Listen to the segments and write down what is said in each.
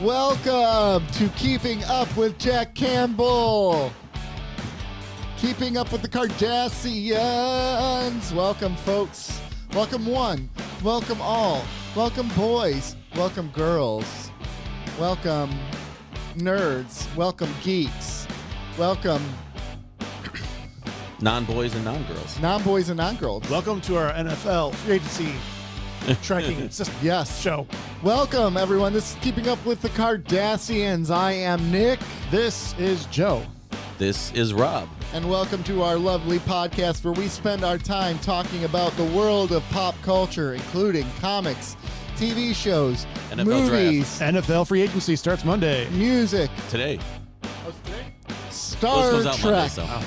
Welcome to Keeping Up with Jack Campbell. Keeping Up with the Kardashians. Welcome, folks. Welcome one. Welcome all. Welcome, boys. Welcome, girls. Welcome, nerds. Welcome, geeks. Welcome, non-boys and non-girls. non-boys and non-girls. Welcome to our NFL free agency tracking system show. Welcome, everyone. This is Keeping Up with the Kardashians. I am Nick. This is Joe. This is Rob. And welcome to our lovely podcast where we spend our time talking about the world of pop culture, including comics, TV shows, NFL movies, NFL free agency starts Monday. music, Today. Star This goes out Monday, Trek, so.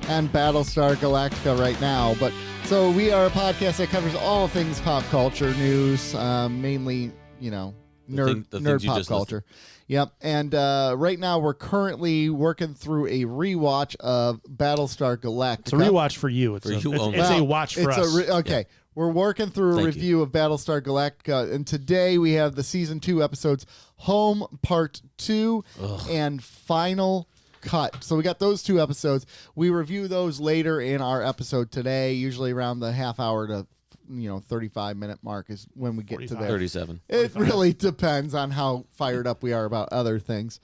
and Battlestar Galactica right now. But so we are a podcast that covers all things pop culture news, mainly, The nerd things you pop just culture. Yep. And right now we're currently working through a rewatch of Battlestar Galactica. It's a rewatch for you. It's, For a, you it's, only. it's Well, a watch for it's us. Okay. We're working through a Thank review of Battlestar Galactica, and today we have the season 2 episodes, Home Part 2 and Final Cut. So we got those 2 episodes. We review those later in our episode today, usually around the half hour to 35-minute mark is when we get 45. to there. 37. It really depends on how fired up we are about other things.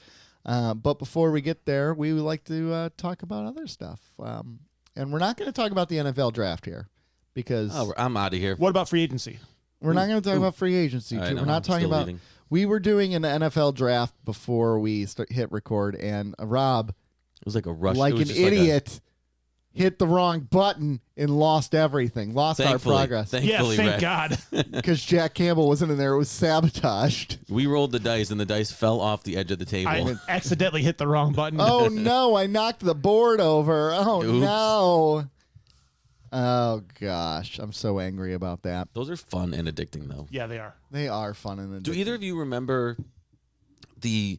But before we get there, we would like to talk about other stuff. And we're not going to talk about the NFL draft here because I'm out of here. What about free agency? we're not going to talk about free agency. All right, We're I'm not talking still about. leaving. We were doing an NFL draft before we hit record, and Rob, It was like a rush. like It was an just idiot, hit the wrong button and lost everything. Lost our Thankfully, progress Thankfully, Thank Red. God. because Jack Campbell wasn't in there. It was sabotaged. We rolled the dice, and the dice fell off the edge of the table. I accidentally hit the wrong button. Oh no! I knocked the board over. Oh Oops. no! Oh gosh, I'm so angry about that. Those are fun and addicting, though. Yeah, they are. They are fun and Do either of you remember and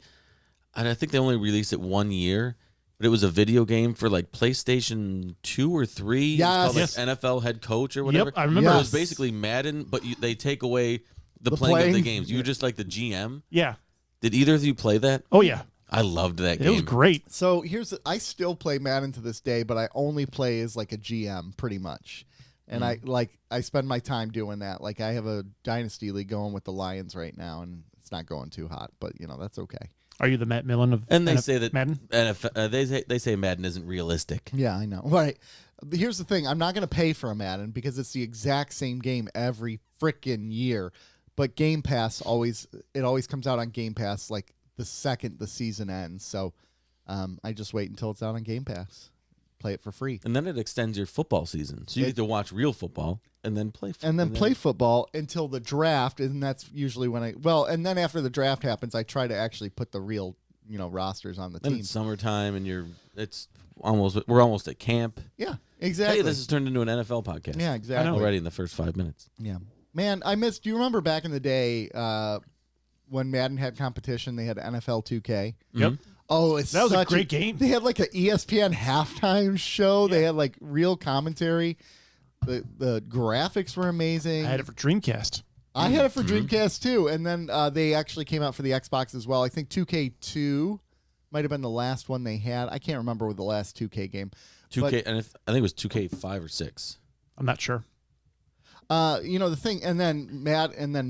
I think they only released it 1 year, but it was a video game for like PlayStation 2 or 3. Yes. It was called like NFL Head Coach or whatever. Yep, I remember. It Yes. was basically Madden, but they take away the The playing of the playing? games. You were just like the GM. Yeah. Did either of you play that? Oh, yeah. I loved that game. It was great. So I still play Madden to this day, but I only play as like a GM pretty much. And I spend my time doing that. Like I have a dynasty league going with the Lions right now, and it's not going too hot, but that's okay. Are you the Matt Millen of And they say that Madden? they say Madden isn't realistic. Yeah, I know. Right. Here's the thing: I'm not going to pay for a Madden because it's the exact same game every frickin' year. But Game Pass always comes out on Game Pass like the second the season ends. So I just wait until it's out on Game Pass. Play it for free. And then it extends your football season, so you get to watch real football and then play. Play football until the draft, and that's usually when and then after the draft happens, I try to actually put the real rosters on the Then team. it's summertime, and we're almost at camp. Yeah, exactly. Hey, this has turned into an NFL podcast. Yeah, exactly. Already in the first 5 minutes. Yeah. Man, do you remember back in the day when Madden had competition, they had NFL 2K? Yep. Oh, That was a great game. They had like an ESPN halftime show. They had like real commentary. The graphics were amazing. I had it for Dreamcast. I had it for Dreamcast too. And then they actually came out for the Xbox as well. I think 2K2 might have been the last one they had. I can't remember with the last 2K game. 2K, and I think it was 2K5 or 6. I'm not sure. The thing, and then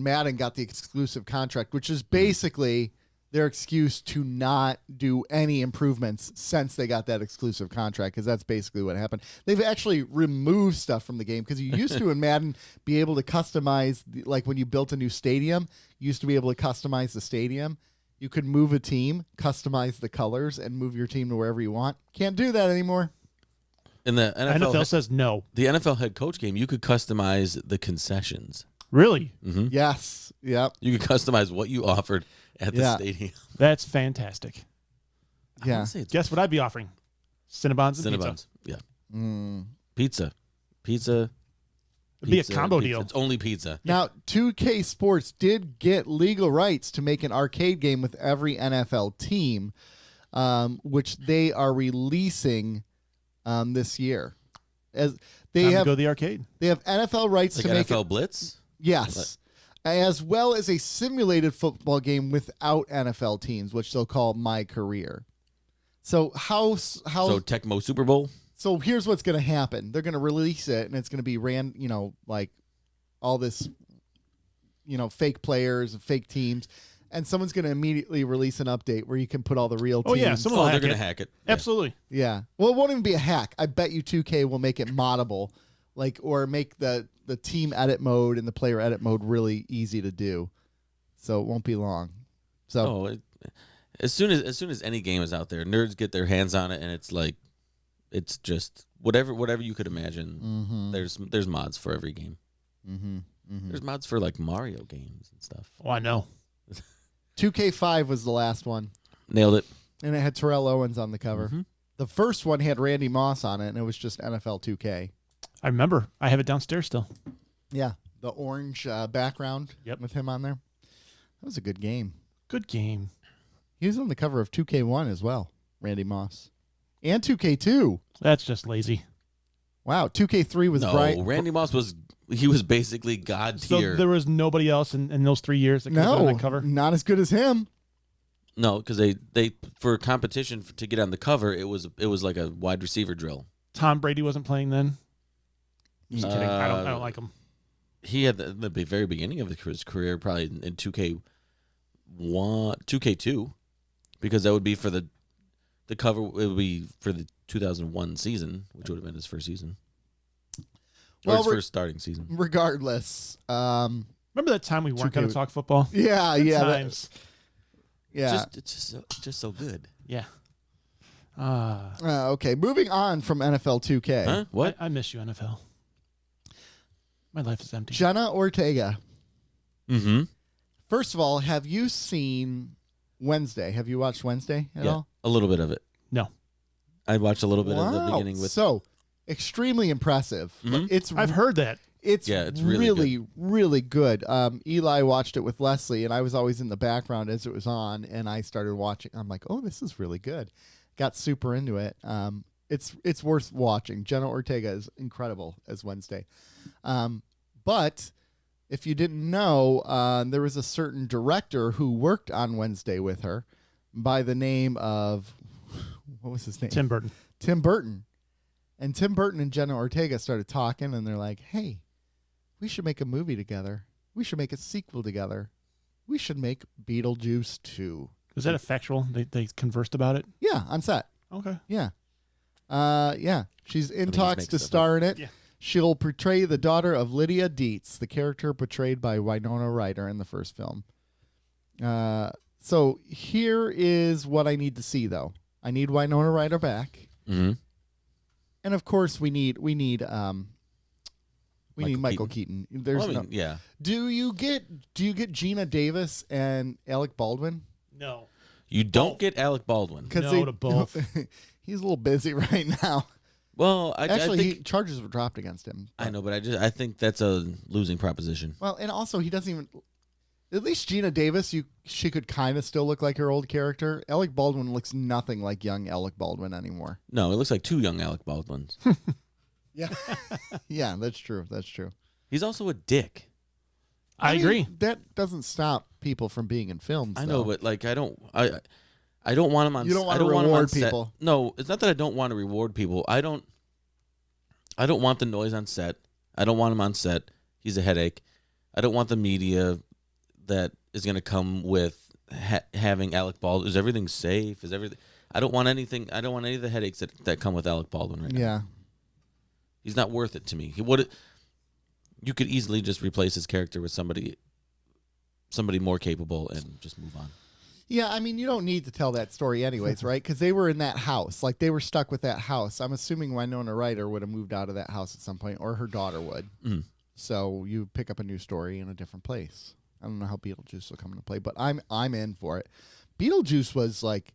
Madden got the exclusive contract, which is basically their excuse to not do any improvements since they got that exclusive contract, because that's basically what happened. They've actually removed stuff from the game, because you used to in Madden be able to customize, like when you built a new stadium, you used to be able to customize the stadium. You could move a team, customize the colors, and move your team to wherever you want. Can't do that anymore. In the NFL says no. the NFL head coach game, you could customize the concessions. Really? Mm-hmm. Yes. Yep. You could customize what you offered at the stadium. That's fantastic. I Yeah. wouldn't say it's Guess what I'd be offering? Cinnabons and pizza. Cinnabons. Yeah. Mm. Pizza. It'd be a combo pizza. deal. It's only pizza. Now, 2K Sports did get legal rights to make an arcade game with every NFL team, which they are releasing this year. As they Time have to go to the arcade. They have NFL rights Like to make NFL it. Blitz? Yes. as well as a simulated football game without NFL teams, which they'll call My Career. So So Tecmo Super Bowl? So here's what's going to happen. They're going to release it, and it's going to be like all this, fake players and fake teams. And someone's going to immediately release an update where you can put all the real teams. Oh, yeah. They're going to hack it. Absolutely. Yeah. Well, it won't even be a hack. I bet you 2K will make it moddable, or make the team edit mode and the player edit mode really easy to do. So it won't be long. So as soon as any game is out there, nerds get their hands on it, and it's just whatever you could imagine. Mm-hmm. There's mods for every game. Mm-hmm. Mm-hmm. There's mods for like Mario games and stuff. Oh, I know. 2K5 was the last one. Nailed it. And it had Terrell Owens on the cover. Mm-hmm. The first one had Randy Moss on it, and it was just NFL 2K. I remember. I have it downstairs still. Yeah, the orange background with him on there. That was a good game. Good game. He was on the cover of 2K1 as well, Randy Moss. And 2K2. That's just lazy. Wow, 2K3 was bright. Randy Moss was basically god tier. So there was nobody else in those 3 years that could have been on the cover? Not as good as him. No, because they for competition to get on the cover, it was like a wide receiver drill. Tom Brady wasn't playing then? Just kidding. I don't like him. He had the very beginning of his career probably in 2K2, because that would be for the cover. It would be for the 2001 season, which would have been his first season. Or his first starting season. Regardless. Remember that time we weren't going to talk football? Yeah, Good yeah. times. It's just so good. Yeah. Okay, moving on from NFL 2K. Huh? What? I miss you, NFL. My life is empty. Jenna Ortega. Mm-hmm. First of all, have you seen Wednesday? Have you watched Wednesday at all? A little bit of it. No. I watched a little bit of the beginning with. So extremely impressive. Mm-hmm. I've heard that. It's really, good. really good. Eli watched it with Leslie, and I was always in the background as it was on, and I started watching. I'm like, oh, this is really good. Got super into it. It's worth watching. Jenna Ortega is incredible as Wednesday. But if you didn't know, there was a certain director who worked on Wednesday with her by the name of, what was his name? Tim Burton. Tim Burton. And Tim Burton and Jenna Ortega started talking, and they're like, hey, we should make a movie together. We should make a sequel together. We should make Beetlejuice 2. Was that a factual? They conversed about it? Yeah, on set. Okay. Yeah. Yeah. She's in talks to stuff star in it. Yeah. She'll portray the daughter of Lydia Dietz, the character portrayed by Winona Ryder in the first film. So here is what I need to see, though. I need Winona Ryder back. Mm-hmm. And of course, we need Michael Keaton. There's yeah. Do you get Gina Davis and Alec Baldwin? No. You don't get Alec Baldwin. No to both. He's a little busy right now. Well, I think charges were dropped against him. I know, but I think that's a losing proposition. Well, and also he doesn't even. At least Gina Davis, she could kind of still look like her old character. Alec Baldwin looks nothing like young Alec Baldwin anymore. No, it looks like two young Alec Baldwins. Yeah, yeah, that's true. That's true. He's also a dick. I agree. That doesn't stop people from being in films. I know, but like I don't want him on. You don't want to reward reward people. No, it's not that I don't want to reward people. I don't want the noise on set. I don't want him on set. He's a headache. I don't want the media that is going to come with having Alec Baldwin. Is everything safe? Is everything? I don't want anything. I don't want any of the headaches that come with Alec Baldwin right now. Yeah, he's not worth it to me. He would. You could easily just replace his character with somebody more capable and just move on. Yeah, I mean, you don't need to tell that story anyways, right? Because they were in that house. Like, they were stuck with that house. I'm assuming Winona Ryder would have moved out of that house at some point, or her daughter would. Mm. So you pick up a new story in a different place. I don't know how Beetlejuice will come into play, but I'm in for it. Beetlejuice was, like,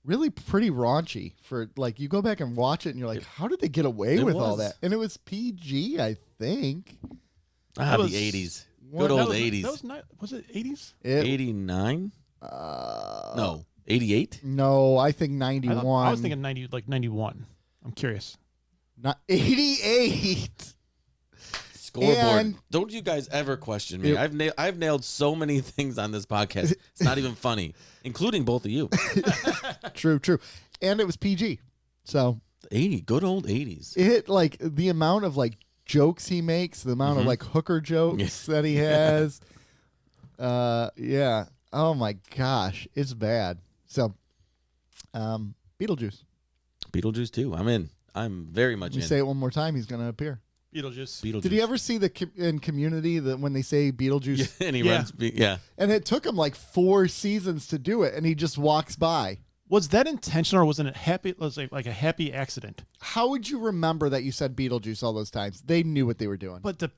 really pretty raunchy. For like, you go back and watch it, and you're like, how did they get away with all that? And it was PG, I think. The 80s. Good old 80s. Was it 80s? 89? No. 88? No, I think 91. I was thinking 91. I'm curious. Not 88. Scoreboard. And Don't you guys ever question me. I've nailed so many things on this podcast. It's not even funny, including both of you. True. And it was PG. So 80, good old 80s. it like the amount of like jokes he makes, the amount of like hooker jokes that he has. Yeah. Oh my gosh, it's bad. So, Beetlejuice. Beetlejuice too. I'm in. I'm very much You in. say it one more time, he's going to appear. Beetlejuice. Did you ever see in Community that when they say Beetlejuice? Yeah, and he runs. Yeah. And it took him like 4 seasons to do it, and he just walks by. Was that intentional, or was it a happy? Was it like a happy accident? How would you remember that you said Beetlejuice all those times? They knew what they were doing. But to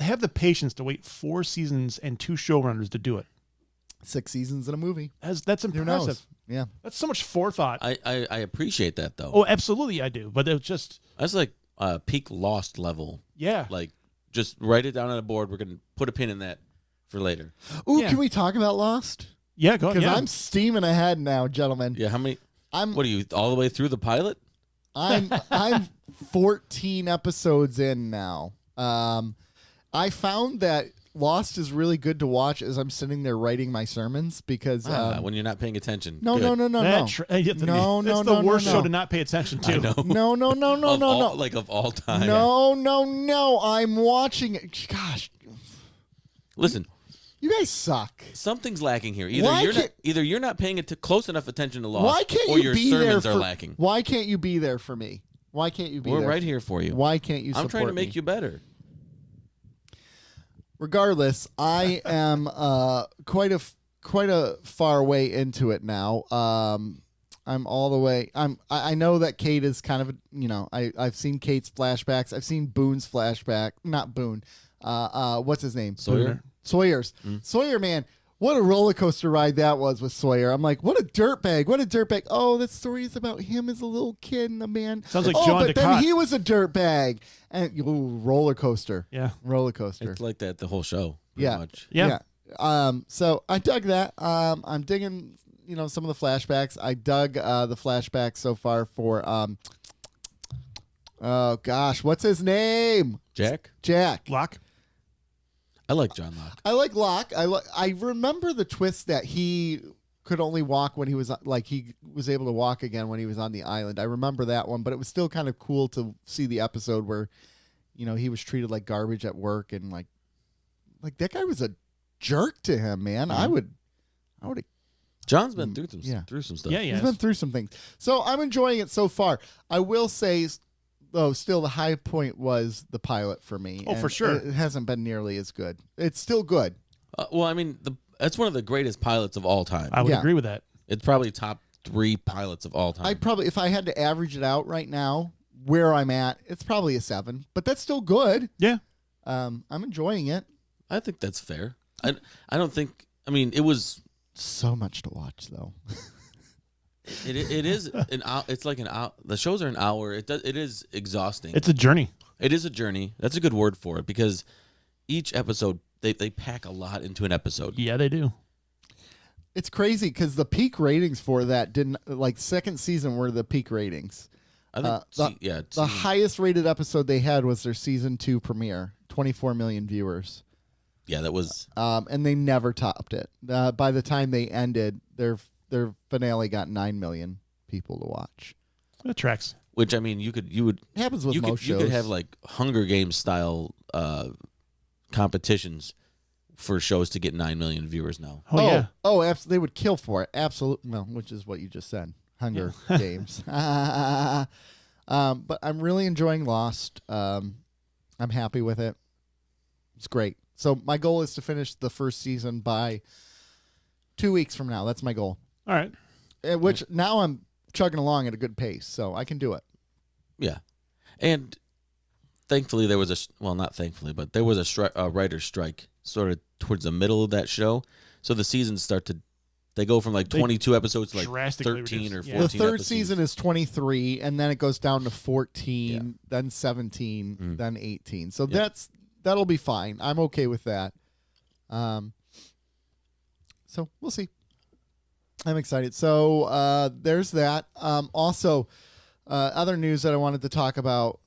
have the patience to wait 4 seasons and 2 showrunners to do it. 6 seasons in a movie. That's Who knows? impressive. Yeah. That's so much forethought. I appreciate that though. Oh, absolutely, I do. But it was just That's like peak Lost level. yeah. Like just write it down on a board. We're gonna put a pin in that for later. Ooh, Yeah. can we talk about Lost? Yeah, go ahead. Because Yeah. I'm steaming ahead now, gentlemen. Yeah. How many? I'm What are you all the way through the pilot? I'm 14 episodes in now. I found that Lost is really good to watch as I'm sitting there writing my sermons because When you're not paying attention. no, Good. no, no, no, no. It's No, the no, worst no, show no. to not pay attention to. I know. No, no, no, no, Of no, all- no. Like of all time. No. I'm watching it. Gosh, Listen, you guys suck. something's lacking here. Why Either you're not paying close enough attention to Lost, Why can't or you your be there sermons for? are lacking. Why can't you be there for me? Why can't you be We're there? right here for you. Why can't you? I'm trying to support make me? you better. Regardless, I am quite a far way into it now. I'm all the way. I know that Kate is kind of I've seen Kate's flashbacks. I've seen Boone's flashback. Not Boone. What's his name? Sawyer? Sawyer's. Sawyer, man. What a roller coaster ride that was with Sawyer. I'm like, what a dirtbag. What a dirtbag. Oh, that story is about him as a little kid and a man. Sounds like oh, John but DeCott. then he was a dirtbag. And roller coaster. Yeah. Roller coaster. It's like that the whole show. Pretty much. Yeah. So I dug that. I'm digging, some of the flashbacks. I dug the flashbacks so far for oh gosh, what's his name? Jack? Locke. I like John Locke. I like Locke. I remember the twist that he could only walk when he was he was able to walk again when he was on the island. I remember that one, but it was still kind of cool to see the episode where, he was treated like garbage at work and like that guy was a jerk to him, man. Mm-hmm. I would have. John's been through some stuff. Yeah, He's been through some things. So I'm enjoying it so far. I will say, though, still the high point was the pilot for me. Oh, and for sure. It hasn't been nearly as good. It's still good. Well, I mean, that's one of the greatest pilots of all time. I would Yeah. agree with that. It's probably top 3 pilots of all time. I probably, if I had to average it out right now, where I'm at, it's probably a 7, but that's still good. Yeah. I'm enjoying it. I think that's fair. I don't think. I mean, it was. So much to watch, though. It is an hour. It's like an hour. The shows are an hour. It is exhausting. It's a journey. It is a journey. That's a good word for it because each episode they pack a lot into an episode. Yeah, they do. It's crazy because the peak ratings for that didn't second season were the peak ratings. I think. The highest rated episode they had was their season 2 premiere, 24 million viewers. Yeah, that was. And they never topped it. By the time they ended, their finale got 9 million people to watch. It tracks. Which I mean, you would. It happens with most You shows. could have like Hunger Games style competitions for shows to get 9 million viewers now. Oh, yeah. Oh, they would kill for it. Absolutely. Well, which is what you just said. Hunger Games. But I'm really enjoying Lost. I'm happy with it. It's great. So my goal is to finish the first season by 2 weeks from now. That's my goal. All right. Which now I'm chugging along at a good pace, so I can do it. Yeah, and thankfully there was not thankfully, but there was a writer's strike sort of towards the middle of that show, so the seasons they go from like 22 episodes to like drastically 13 or reduced. 14. The third episodes. season is 23, and then it goes down to 14, then 17, then 18. So that'll be fine. I'm okay with that. So we'll see. I'm excited. So there's that. Also, other news that I wanted to talk about.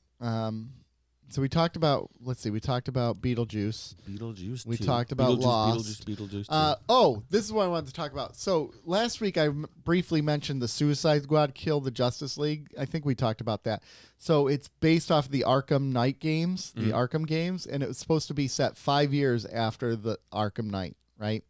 So we talked about. Let's see. We talked about Beetlejuice. Beetlejuice. We 2. talked about Lost. Beetlejuice 2. Oh, this is what I wanted to talk about. So last week I briefly mentioned the Suicide Squad killed the Justice League. I think we talked about that. So it's based off the Arkham Knight games, the Arkham games, and it was supposed to be set 5 years after the Arkham Knight, right?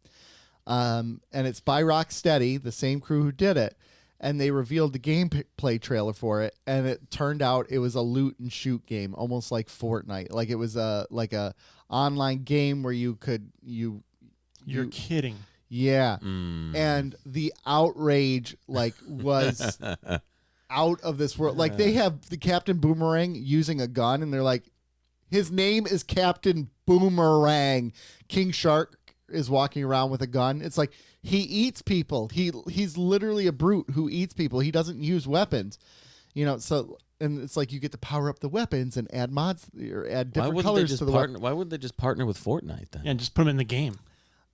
And it's by Rocksteady, the same crew who did it. And they revealed the gameplay trailer for it, and it turned out it was a loot and shoot game, almost like Fortnite. Like it was a online game where you could You're kidding. Yeah. And the outrage was out of this world. Like they have the Captain Boomerang using a gun, and they're like, his name is Captain Boomerang. King Shark is walking around with a gun. It's like he eats people. He's literally a brute who eats people. He doesn't use weapons. So and it's like you get to power up the weapons and add mods or add different colors to the weapon. Why wouldn't they just partner with Fortnite then? Yeah, and just put them in the game.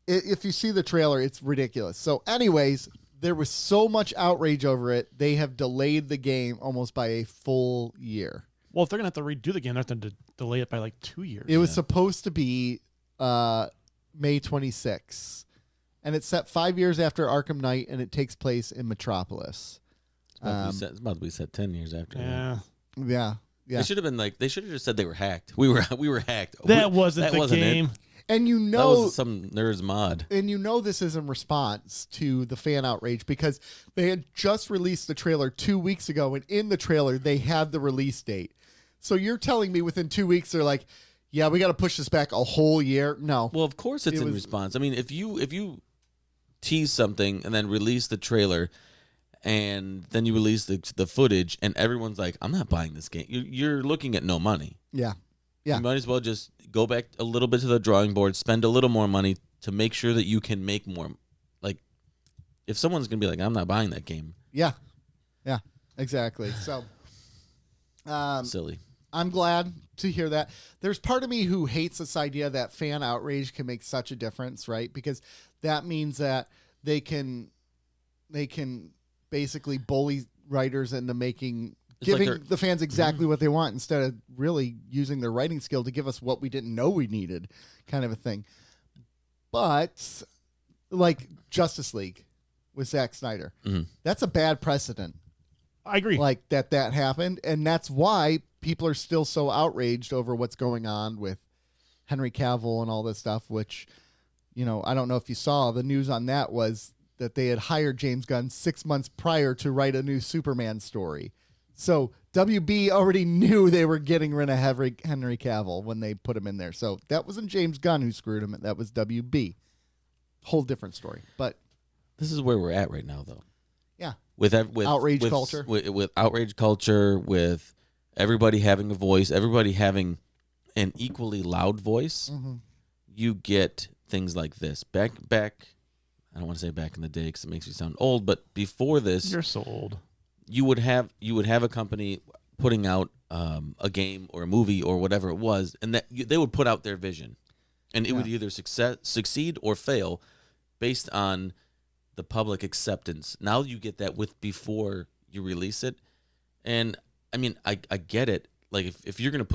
If you see the trailer, it's ridiculous. So anyways, there was so much outrage over it. They have delayed the game almost by a full year. Well, if they're going to have to redo the game, they're going to have to delay it by like 2 years. It was supposed to be May 26th. And it's set 5 years after Arkham Knight, and it takes place in Metropolis. It's about to be set 10 years after. Yeah. Yeah. They should have been like. They should have just said they were hacked. We were hacked. That wasn't the game. It. And that was some nerd's mod. And this is in response to the fan outrage because they had just released the trailer 2 weeks ago, and in the trailer they had the release date. So you're telling me within 2 weeks they're like, yeah, we got to push this back a whole year? No. Well, of course it's in response. I mean, if you tease something and then release the trailer, and then you release the footage, and everyone's like, I'm not buying this game. You're looking at no money. Yeah. Yeah. You might as well just go back a little bit to the drawing board, spend a little more money to make sure that you can make more. Like, if someone's going to be like, I'm not buying that game. Yeah. Yeah, exactly. So, silly. I'm glad to hear that. There's part of me who hates this idea that fan outrage can make such a difference, right? Because that means that they can basically bully writers into giving the fans exactly what they want instead of really using their writing skill to give us what we didn't know we needed, kind of a thing. But like Justice League with Zack Snyder, that's a bad precedent. I agree. Like that happened, and that's why people are still so outraged over what's going on with Henry Cavill and all this stuff, which, I don't know if you saw, the news on that was that they had hired James Gunn 6 months prior to write a new Superman story. So WB already knew they were getting rid of Henry Cavill when they put him in there. So that wasn't James Gunn who screwed him. That was WB. Whole different story. But this is where we're at right now, though. Yeah. With outrage culture. With outrage culture, with everybody having a voice, everybody having an equally loud voice, you get things like this. Back, I don't want to say back in the day because it makes me sound old, but before this, you're so old. You would have a company putting out a game or a movie or whatever it was, and that they would put out their vision, and it would either succeed or fail based on the public acceptance. Now you get that before you release it, and I mean I get it. Like if you're gonna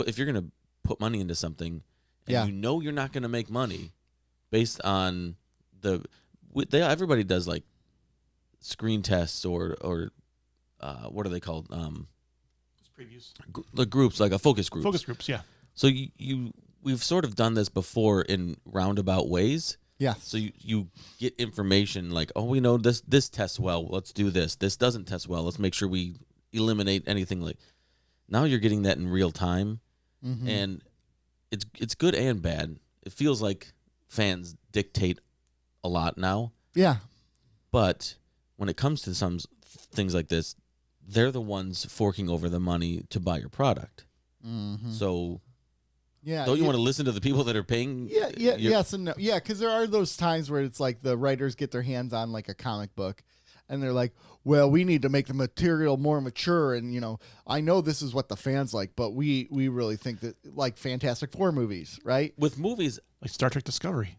put money into something, and you're not gonna make money based on everybody does like screen tests or what are they called? Previews. The groups, like a focus group. Focus groups, yeah. So we've sort of done this before in roundabout ways. Yeah. So you get information like, oh, we know this tests well. Let's do this. This doesn't test well. Let's make sure we eliminate anything like. Now you're getting that in real time, and it's good and bad. It feels like fans dictate a lot now. Yeah. But when it comes to some things like this, they're the ones forking over the money to buy your product. So, don't you want to listen to the people that are paying? Yes and no. Yeah, because there are those times where it's like the writers get their hands on like a comic book, and they're like, "Well, we need to make the material more mature." And I know this is what the fans like, but we really think that like Fantastic Four movies, right? With movies like Star Trek Discovery.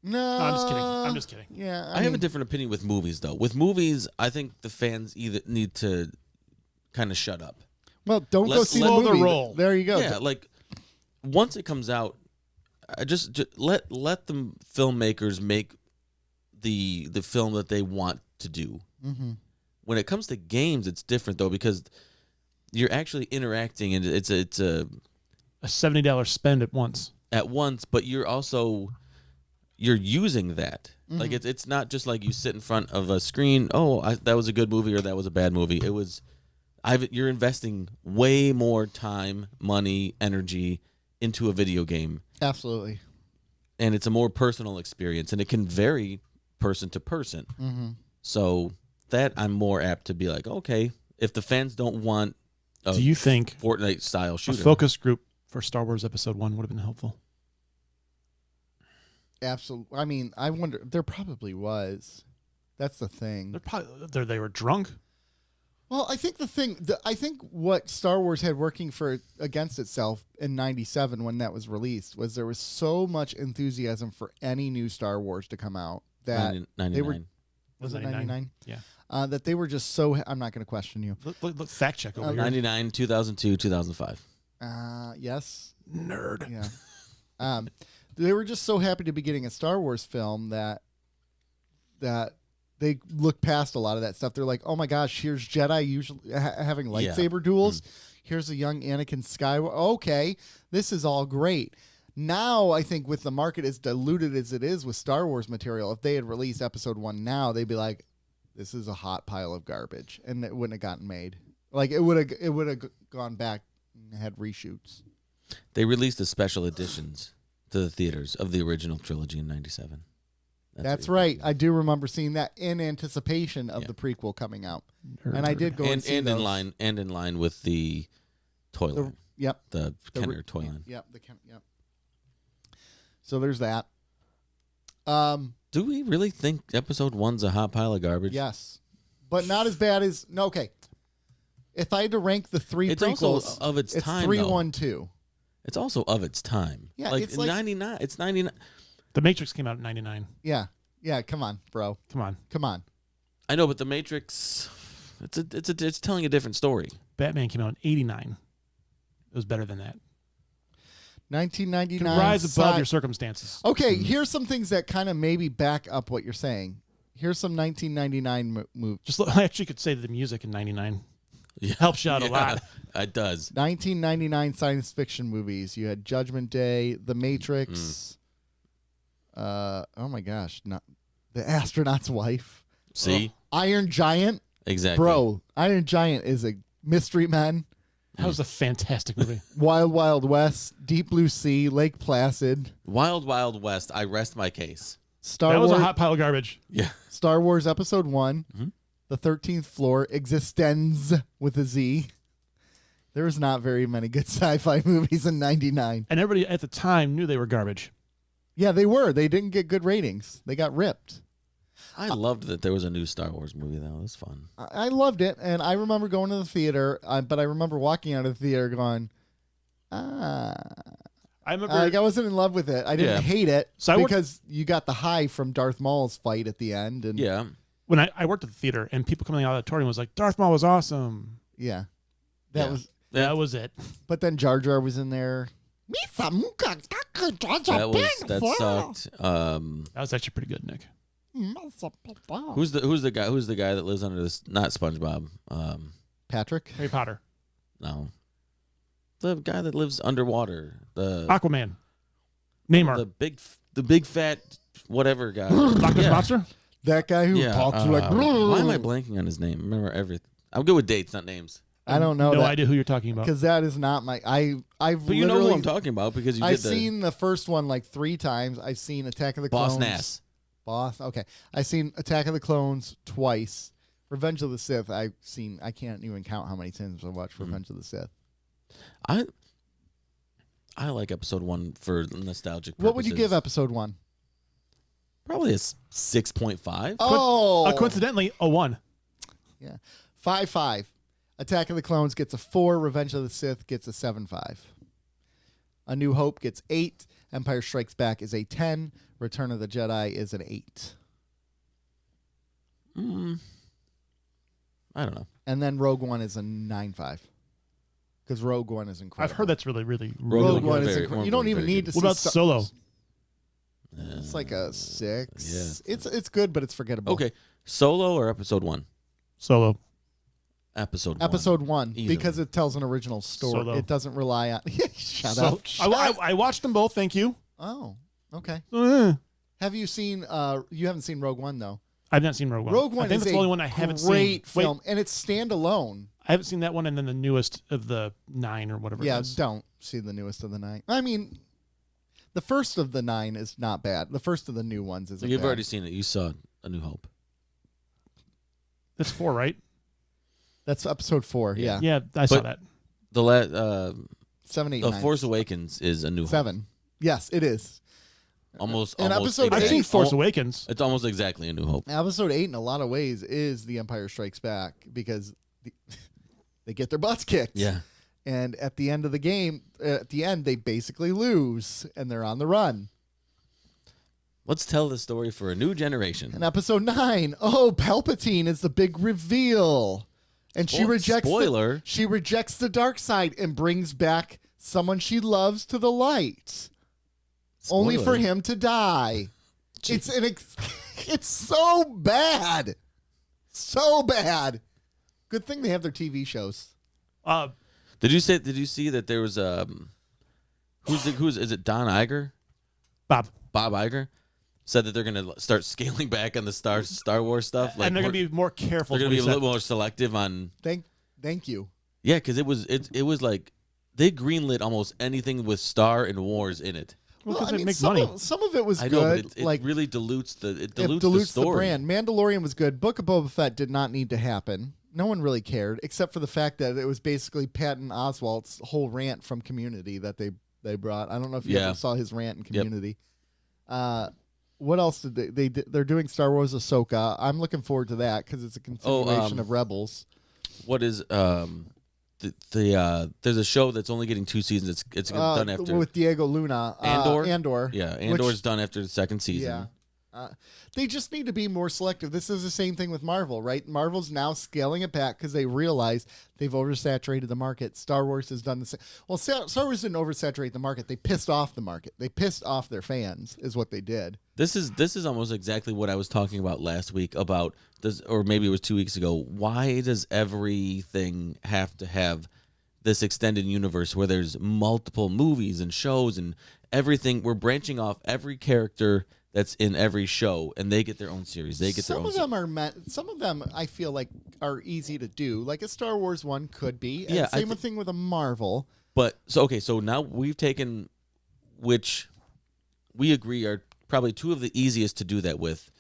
No, I'm just kidding. Yeah, I have a different opinion with movies, though. With movies, I think the fans either need to kind of shut up. Well, don't go see the slow movie. the roll. There you go. Yeah, like once it comes out, I just let the filmmakers make the film that they want to do. Mm-hmm. When it comes to games, it's different though because you're actually interacting, and it's a $70 spend at once. but you're using that. Mm-hmm. Like it's not just like you sit in front of a screen. Oh, that was a good movie or that was a bad movie. It was. You're investing way more time, money, energy into a video game. Absolutely. And it's a more personal experience, and it can vary person to person. Mm-hmm. So that I'm more apt to be like, okay, if the fans don't want a Do you think Fortnite-style a shooter, focus group for Star Wars Episode 1 would have been helpful? Absolutely. I mean, I wonder. There probably was. That's the thing. They were drunk. Well, I think I think what Star Wars had working against itself in '97 when that was released was there was so much enthusiasm for any new Star Wars to come out that 99. they were. Was it 99? Yeah. That they were just so. I'm not going to question you. Look, fact check over here. 99, 2002, 2005. Yes. Nerd. Yeah. They were just so happy to be getting a Star Wars film that they look past a lot of that stuff. They're like, oh my gosh, here's Jedi usually having lightsaber duels. Here's a young Anakin Skywalker. Okay, this is all great. Now, I think with the market as diluted as it is with Star Wars material, if they had released Episode 1 now, they'd be like, this is a hot pile of garbage, and it wouldn't have gotten made. Like it would have gone back and had reshoots. They released the special editions to the theaters of the original trilogy in '97. That's right. I do remember seeing that in anticipation of the prequel coming out, and I did go and see those. in line with the toy line. Yep. The Kenner toy line. Yep. Yep. So there's that. Do we really think Episode 1's a hot pile of garbage? Yes, but not as bad as Okay, if I had to rank the three it's prequels, also of its time. 3, 1, 2. It's also of its time. Yeah, like it's like 99. It's 99. The Matrix came out in 99. Yeah. Come on, bro. Come on. I know, but The Matrix, it's telling a different story. Batman came out in 89. It was better than that. 1999. You can rise above your circumstances. Okay, here's some things that kind of maybe back up what you're saying. Here's some 1999 movies. I actually could say the music in 99 helps you out a lot. It does. 1999 science fiction movies. You had Judgment Day, The Matrix. Oh my gosh, not The Astronaut's Wife. See? Iron Giant. Exactly. Bro, Iron Giant is a Mystery Men. That was a fantastic movie. Wild Wild West, Deep Blue Sea, Lake Placid. Wild Wild West, I rest my case. Star That was Wars, a hot pile of garbage. Yeah. Star Wars Episode 1, Mm-hmm. The 13th Floor, Existenz with a Z. There was not very many good sci-fi movies in 99. And everybody at the time knew they were garbage. Yeah, they were. They didn't get good ratings. They got ripped. I loved that there was a new Star Wars movie, though. It was fun. I loved it, and I remember going to the theater, but I remember walking out of the theater going, I remember like I wasn't in love with it. I didn't hate it So because you got the high from Darth Maul's fight at the end. And Yeah. when I worked at the theater and people coming out of the auditorium was like, Darth Maul was awesome. yeah, Yeah. That was it. But then Jar Jar was in there. That sucked. That was actually pretty good, Nick. Who's the guy that lives under this? Not SpongeBob. Patrick. Harry Potter. No. The guy that lives underwater. The Aquaman. Neymar. the big fat whatever guy. Loch Ness Yeah. Monster? That guy who talks like. Why am I blanking on his name? Remember everything. I'm good with dates, not names. I don't know. No idea who you're talking about. Because that is not my. I've But you know who I'm talking about because you I've did seen the first one like 3 times. I've seen Attack of the Clones. Boss Nass. Boss. Okay. I've seen Attack of the Clones twice. Revenge of the Sith. I've seen. I can't even count how many times I've watched Revenge of the Sith. I like episode 1 for nostalgic purposes. What would you give episode 1? Probably a 6.5. Oh, Coincidentally, a 1. Yeah. 5.5. Attack of the Clones gets a 4. Revenge of the Sith gets a 7.5. A New Hope gets 8. Empire Strikes Back is a 10. Return of the Jedi is an 8. I don't know. And then Rogue One is a 9.5. because Rogue One is incredible. I've heard that's really, really, Rogue really One good. is incredible. You don't even need to see. What about Solo? It's like a 6. Yeah. It's good, but it's forgettable. Okay, Solo or Episode 1? Solo. Episode 1 Easily. because it tells an original story. Solo. It doesn't rely on. Shut up. I watched them both. Thank you. Oh, okay. Uh, Have you seen? You haven't seen Rogue One though. I've not seen Rogue One. Rogue One I think is that's the only one I haven't seen. Great film, Wait, and it's standalone. I haven't seen that one, and then the newest of the 9 or whatever. Yeah, it is. don't see the newest of the 9. I mean, the first of the 9 is not bad. The first of the new ones is. You've already seen it. You saw A New Hope. That's 4, right? That's episode 4. Yeah. Yeah, I saw that. The 7, 8, The 9. Force Awakens is A New Hope. 7. Yes, it is. Almost. And almost episode I've eight- seen Force Awakens. It's almost exactly A New Hope. Episode 8, in a lot of ways, is The Empire Strikes Back because they get their butts kicked. Yeah. And at the end of the game, they basically lose and they're on the run. Let's tell the story for a new generation. In episode 9, Palpatine is the big reveal. And she rejects spoiler. She rejects the dark side and brings back someone she loves to the light. Only for him to die. Jeez. It's so bad. So bad. Good thing they have their TV shows. Did you see that there was is it Don Iger? Bob Iger said that they're going to start scaling back on the Star Wars stuff. and they're going to be more careful. They're going to be a little more selective on. Thank you. Yeah, because it was like they greenlit almost anything with Star and Wars in it. Well, because they make some money. Some of it was I good. know, but it like really dilutes the the story. brand. Mandalorian was good. Book of Boba Fett did not need to happen. No one really cared, except for the fact that it was basically Patton Oswalt's whole rant from Community that they brought. I don't know if you ever saw his rant in Community. Yep. What else did they're doing Star Wars Ahsoka. I'm looking forward to that because it's a continuation of Rebels. What is there's a show that's only getting 2 seasons. It's done after with Diego Luna. Andor. Yeah, Andor's done after the 2nd season. Yeah. They just need to be more selective. This is the same thing with Marvel, right? Marvel's now scaling it back because they realize they've oversaturated the market. Star Wars has done the same. Well, Star Wars didn't oversaturate the market. They pissed off the market. They pissed off their fans is what they did. This is almost exactly what I was talking about last week about or maybe it was 2 weeks ago. Why does everything have to have this extended universe where there's multiple movies and shows and everything? We're branching off every character that's in every show, and they get their own series. They get their own. Some of them I feel like are easy to do. Like a Star Wars one could be. And yeah, same thing with a Marvel. But so now we've taken, which we agree are probably 2 of the easiest to do that with,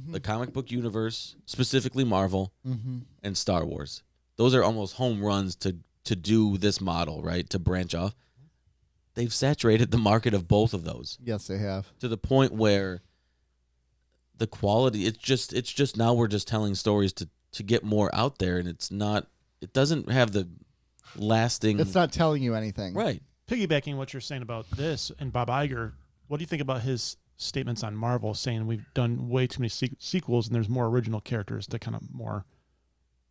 the comic book universe, specifically Marvel, and Star Wars. Those are almost home runs to do this model, right? To branch off. They've saturated the market of both of those. Yes, they have. To the point where the quality, it's just now we're just telling stories to get more out there, and it doesn't have the lasting. It's not telling you anything. Right. Piggybacking what you're saying about this and Bob Iger, what do you think about his statements on Marvel saying we've done way too many sequels and there's more original characters to kind of more,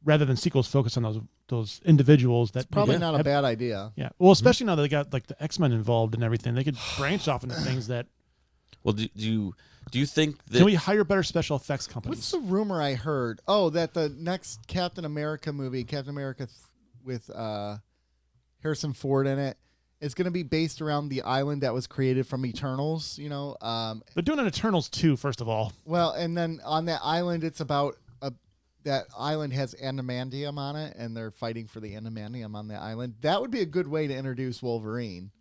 rather than sequels, focus on those individuals that Probably not a bad idea. Yeah. Well, especially now that they got like the X-Men involved and everything, they could branch off into things that. Well, do you think that? Can we hire better special effects companies? What's the rumor I heard? Oh, that the next Captain America movie, Captain America with Harrison Ford in it, is going to be based around the island that was created from Eternals. You know, they're doing an Eternals too. First of all, well, and then on that island, it's about that island has adamantium on it, and they're fighting for the adamantium on that island. That would be a good way to introduce Wolverine.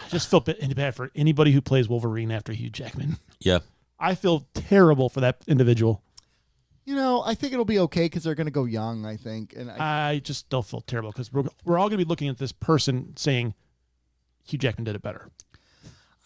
I just feel bad for anybody who plays Wolverine after Hugh Jackman. Yeah. I feel terrible for that individual. You know, I think it'll be okay because they're going to go young, I think. And I just still feel terrible because we're all going to be looking at this person saying Hugh Jackman did it better.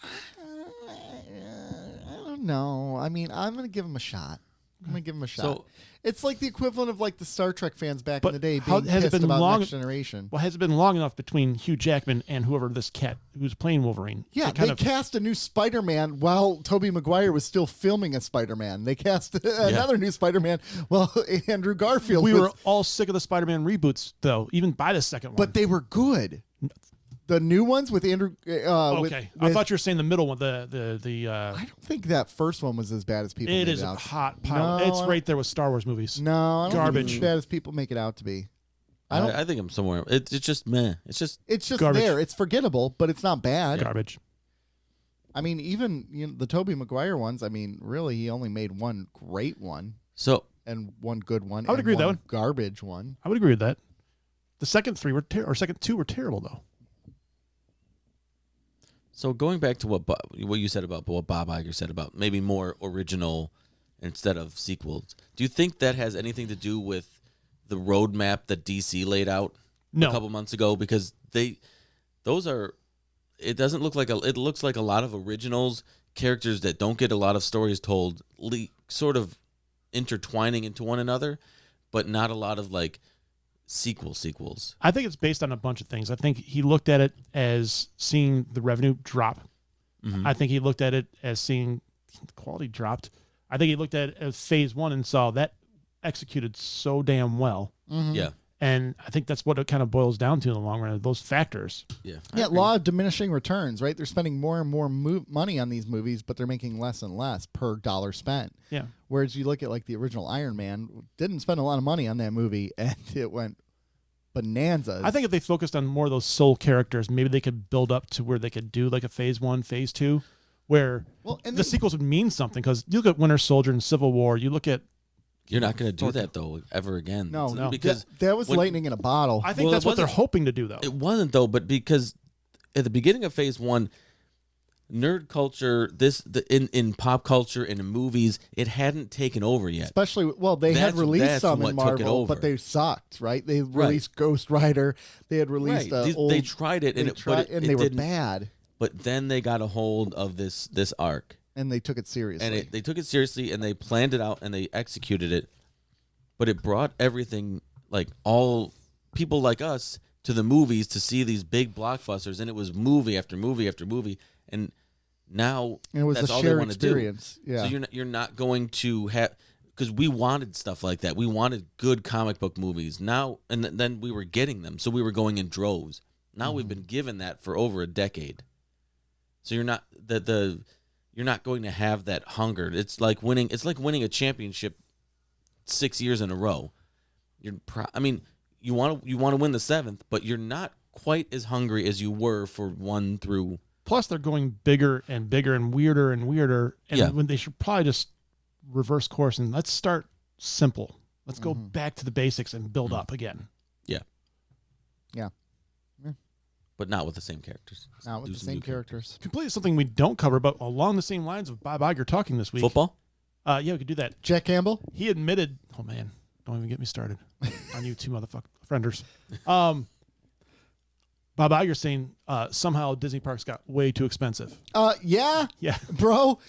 I don't know. I mean, I'm going to give him a shot. I'm gonna give him a shot. So- it's like the equivalent of like the Star Trek fans back But in the day how- being has it pissed been about long- Next Generation. Well, has it been long enough between Hugh Jackman and whoever this cat who's playing Wolverine? Yeah, to kind they of, cast a new Spider-Man while Tobey Maguire was still filming a Spider-Man. They cast another new Spider-Man while Andrew Garfield we was... were all sick of the Spider-Man reboots, though, even by the second one. But they were good. The new ones with Andrew... okay. I thought you were saying the middle one, the I don't think that first one was as bad as people it made is it a out. hot pile. No, It's I don't- right there with Star Wars movies. No, I don't Garbage. think it's as bad as people make it out to be. I think I'm somewhere. It's just meh. It's just Garbage. There. It's forgettable, but it's not bad. Garbage. I mean, even the Tobey Maguire ones, I mean, really, he only made one great one so. and one good one. I would and agree with that one. Garbage one. I would agree with that. The second three were second two were terrible, though. So going back to what you said about what Bob Iger said about maybe more original instead of sequels, do you think that has anything to do with the roadmap that DC laid out No. a couple months ago? Because those are, it doesn't look like it looks like a lot of originals, characters that don't get a lot of stories told, sort of intertwining into one another, but not a lot of like sequels. I think it's based on a bunch of things. I think he looked at it as seeing the revenue drop. Mm-hmm. I think he looked at it as seeing the quality dropped. I think he looked at it as phase one and saw that executed so damn well. Mm-hmm. Yeah. And I think that's what it kind of boils down to in the long run, those factors. Yeah. Yeah, law of diminishing returns, right? They're spending more and more money on these movies, but they're making less and less per dollar spent. Yeah. Whereas you look at like the original Iron Man, didn't spend a lot of money on that movie, and it went bonanzas. I think if they focused on more of those soul characters, maybe they could build up to where they could do like a phase one, phase two, where the sequels would mean something. Because you look at Winter Soldier and Civil War, you look at You're not going to do that though ever again. No, because that was lightning in a bottle. I think that's what they're hoping to do, though. It wasn't though, but because at the beginning of phase one, nerd culture, in pop culture and in movies, it hadn't taken over yet. Especially, they had released that's some in what took it Marvel, over. but they sucked, right? They released Ghost Rider. They had released They tried it, and they were bad. But then they got a hold of this arc, and they took it seriously. and they took it seriously, and they planned it out, and they executed it. But it brought everything, like all people like us, to the movies to see these big blockbusters, and it was movie after movie after movie, and now it was that's a all they shared want to do. experience. Yeah. So you're not going to have, because we wanted stuff like that. We wanted good comic book movies. Now and then we were getting them, so we were going in droves. Now we've been given that for over a decade. So you're not you're not going to have that hunger. It's like winning a championship 6 years in a row. You want to win the seventh, but you're not quite as hungry as you were for 1 through. Plus, they're going bigger and bigger and weirder, and when they should probably just reverse course and let's start simple. Let's go back to the basics and build up again. Yeah. Yeah. But not with the same characters. Not with Do the some same new characters. Completely something we don't cover, but along the same lines of Bob Iger talking this week. Football? Yeah, we could do that. Jack Campbell? He admitted, oh man, don't even get me started on you two frienders. Bob Iger saying somehow Disney parks got way too expensive. Yeah. Yeah. Bro,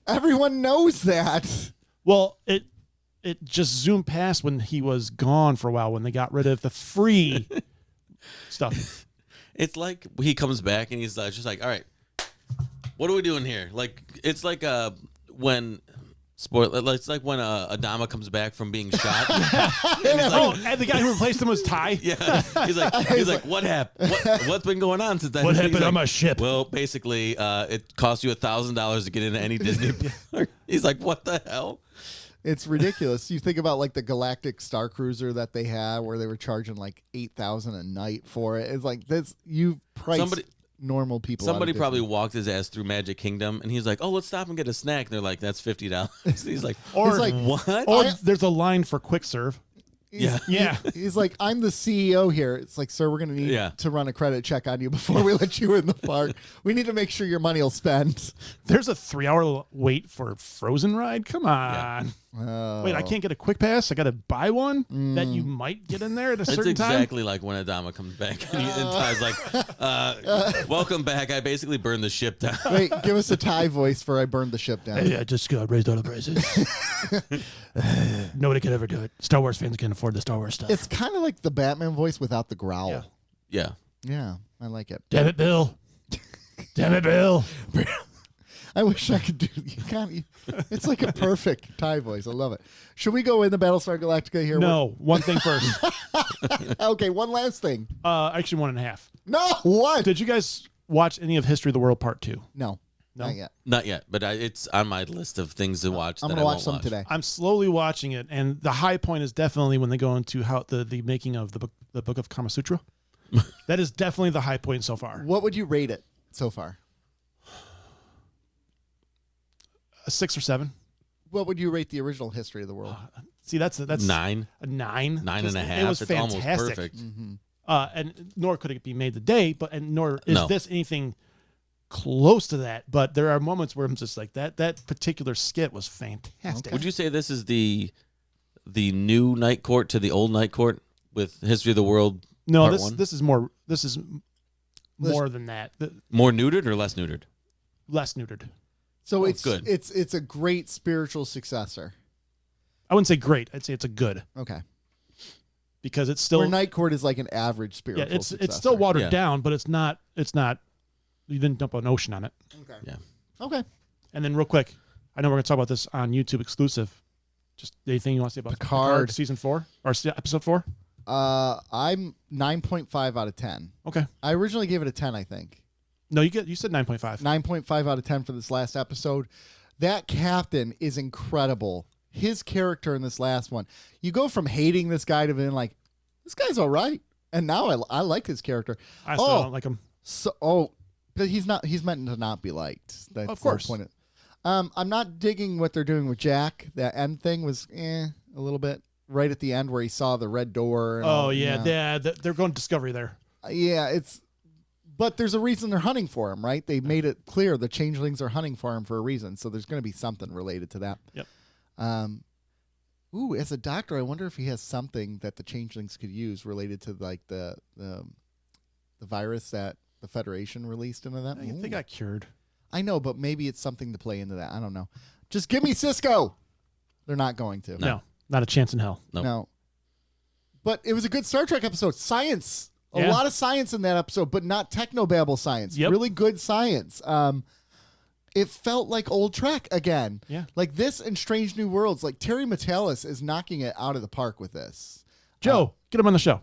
everyone knows that. Well, it just zoomed past when he was gone for a while when they got rid of the free stuff. It's like he comes back and he's just like, all right, what are we doing here? Like, it's like when it's like when Adama comes back from being shot. And the guy who replaced him was Ty. Yeah, he's like, what happened? What's been going on since then? What He's happened like, on my ship? Well, basically, it costs you $1,000 to get into any Disney park. He's like, what the hell? It's ridiculous. You think about like the Galactic Star Cruiser that they had, where they were charging like $8,000 a night for it. It's like this. You price normal people. Somebody out of probably Disney. walked his ass through Magic Kingdom, and he's like, "Oh, let's stop and get a snack." And they're like, "That's $50." He's like, Or He's like, "What?" Or there's a line for quick serve. Yeah. He's like, I'm the CEO here. It's like, sir, we're going to need to run a credit check on you before we let you in the park. We need to make sure your money will spend. There's a 3-hour wait for Frozen ride. Come on. Wait, I can't get a quick pass. I got to buy one that you might get in there at a It's certain time. exactly like when Adama comes back and Ty's like, welcome back. I basically burned the ship down. Wait, give us a Thai voice for I burned the ship down. Hey, I just got raised all the prices. Nobody could ever do it. Star Wars fans can afford the Star Wars stuff. It's kind of like the Batman voice without the growl. Yeah. Yeah. Yeah, I like it. Damn it, Bill. Damn it, Bill. I wish I could do. You can't. It's like a perfect Thai voice. I love it. Should we go in the Battlestar Galactica here? No, one thing first. Okay, one last thing. Actually, 1.5. No, what? Did you guys watch any of History of the World Part 2? No, No? not yet. Not yet, but it's on my list of things to watch. I'm that gonna I watch won't some today. I'm slowly watching it, and the high point is definitely when they go into how the making of the book of Kama Sutra. That is definitely the high point so far. What would you rate it so far? A 6 or 7. What would you rate the original History of the World? See, that's 9. a 9. 9.5. It was It's fantastic. almost perfect. And nor could it be made today, nor is No. this anything close to that. But there are moments where I'm just like that particular skit was fantastic. Would you say this is the new Night Court to the old Night Court with History of the World? No, Part this one? this is more. This is more than that. More neutered or less neutered? Less neutered. So it's good. It's a great spiritual successor. I wouldn't say great. I'd say it's a good Okay. because it's still Where Night Court is like an average spiritual successor. it's still watered Yeah. down, but it's not. You didn't dump an ocean on it. Okay. Yeah. Okay. And then real quick, I know we're gonna talk about this on YouTube exclusive. Just anything you want to say about Picard. season 4 or episode 4? I'm 9.5 out of 10. Okay. I originally gave it a 10, I think. No, you said 9.5. 9.5 out of 10 for this last episode. That captain is incredible. His character in this last one. You go from hating this guy to being like, this guy's all right. And now I like his character. I still don't like him. But he's meant to not be liked. That's Of course. the point. I'm not digging what they're doing with Jack. That end thing was a little bit right at the end where he saw the red door. And They're going Discovery there. But there's a reason they're hunting for him, right? They made it clear the changelings are hunting for him for a reason. So there's going to be something related to that. Yep. As a doctor, I wonder if he has something that the changelings could use related to like the virus that the Federation released into that. They got cured. I know, but maybe it's something to play into that. I don't know. Just give me Cisco. They're not going to. No, not a chance in hell. Nope. No. But it was a good Star Trek episode. Science. A Yeah. lot of science in that episode, but not technobabble science. Yep. Really good science. It felt like old Trek again. Yeah. Like this and Strange New Worlds. Like Terry Matalas is knocking it out of the park with this. Joe, get him on the show.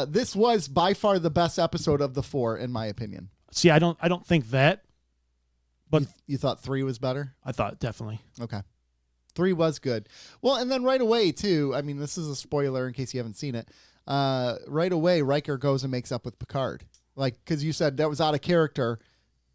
This was by far the best episode of the 4, in my opinion. See, I don't think that, but You thought 3 was better? I thought definitely. Okay. 3 was good. Well, and then right away, too, I mean, this is a spoiler in case you haven't seen it. Right away, Riker goes and makes up with Picard. Like, because you said that was out of character,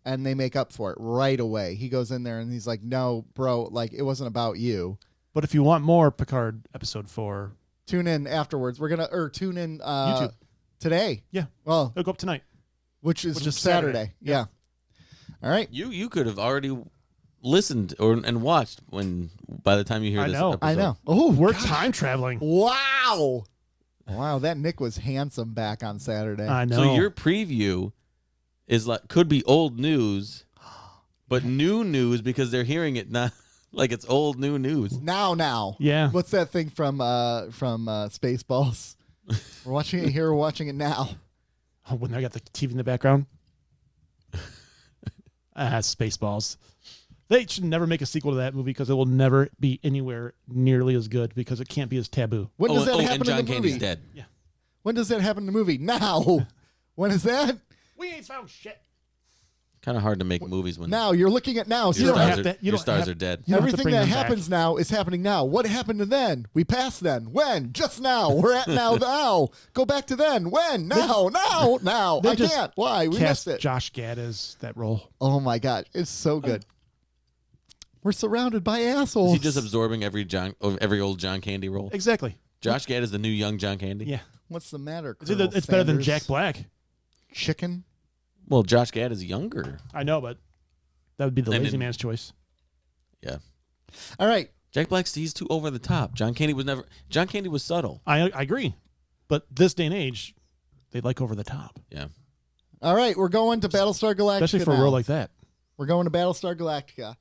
and they make up for it right away. He goes in there and he's like, no, bro, like, it wasn't about you. But if you want more Picard episode 4, Tune in afterwards. We're going to, tune in YouTube. Today. Yeah. Well, It'll go up tonight. which is Saturday. Saturday. Yeah. All right. You could have already listened and watched by the time you hear I this know. episode. I know. Oh, We're gosh. time traveling. Wow. Wow, that Nick was handsome back on Saturday. I know. So your preview is like could be old news, but new news because they're hearing it not like it's old new news. Now. Yeah. What's that thing from Spaceballs? We're watching it here. We're watching it now. Oh, when I got the TV in the background. Spaceballs. They should never make a sequel to that movie because it will never be anywhere nearly as good because it can't be as taboo. When does that and happen John in the Candy's movie? dead. When does that happen in the movie? Now. When is that? We ain't found shit. Kind of hard to make movies when Now. You're looking at now. So your don't stars, have are, to- you your don't stars have- are dead. You don't have to everything bring that them back. happens now is happening now. What happened to then? We passed then. When? Just now. We're at now. Go back to then. When? Now. Now. They I just can't. Why? We Cast missed it. Josh Gad as that role. Oh my God. It's so good. We're surrounded by Is assholes. he just absorbing every old John Candy role? Exactly. Josh Gad is the new young John Candy. Yeah. What's the matter? It's better than Sanders? Jack Black. Chicken. Well, Josh Gad is younger. I know, but that would be the And lazy in- man's choice. Yeah. All right. Jack Black's he's too over the top. John Candy was subtle. I agree, but this day and age, they like over the top, Yeah. All right, we're going to Battlestar Galactica. especially for a now. world like that. We're going to Battlestar Galactica.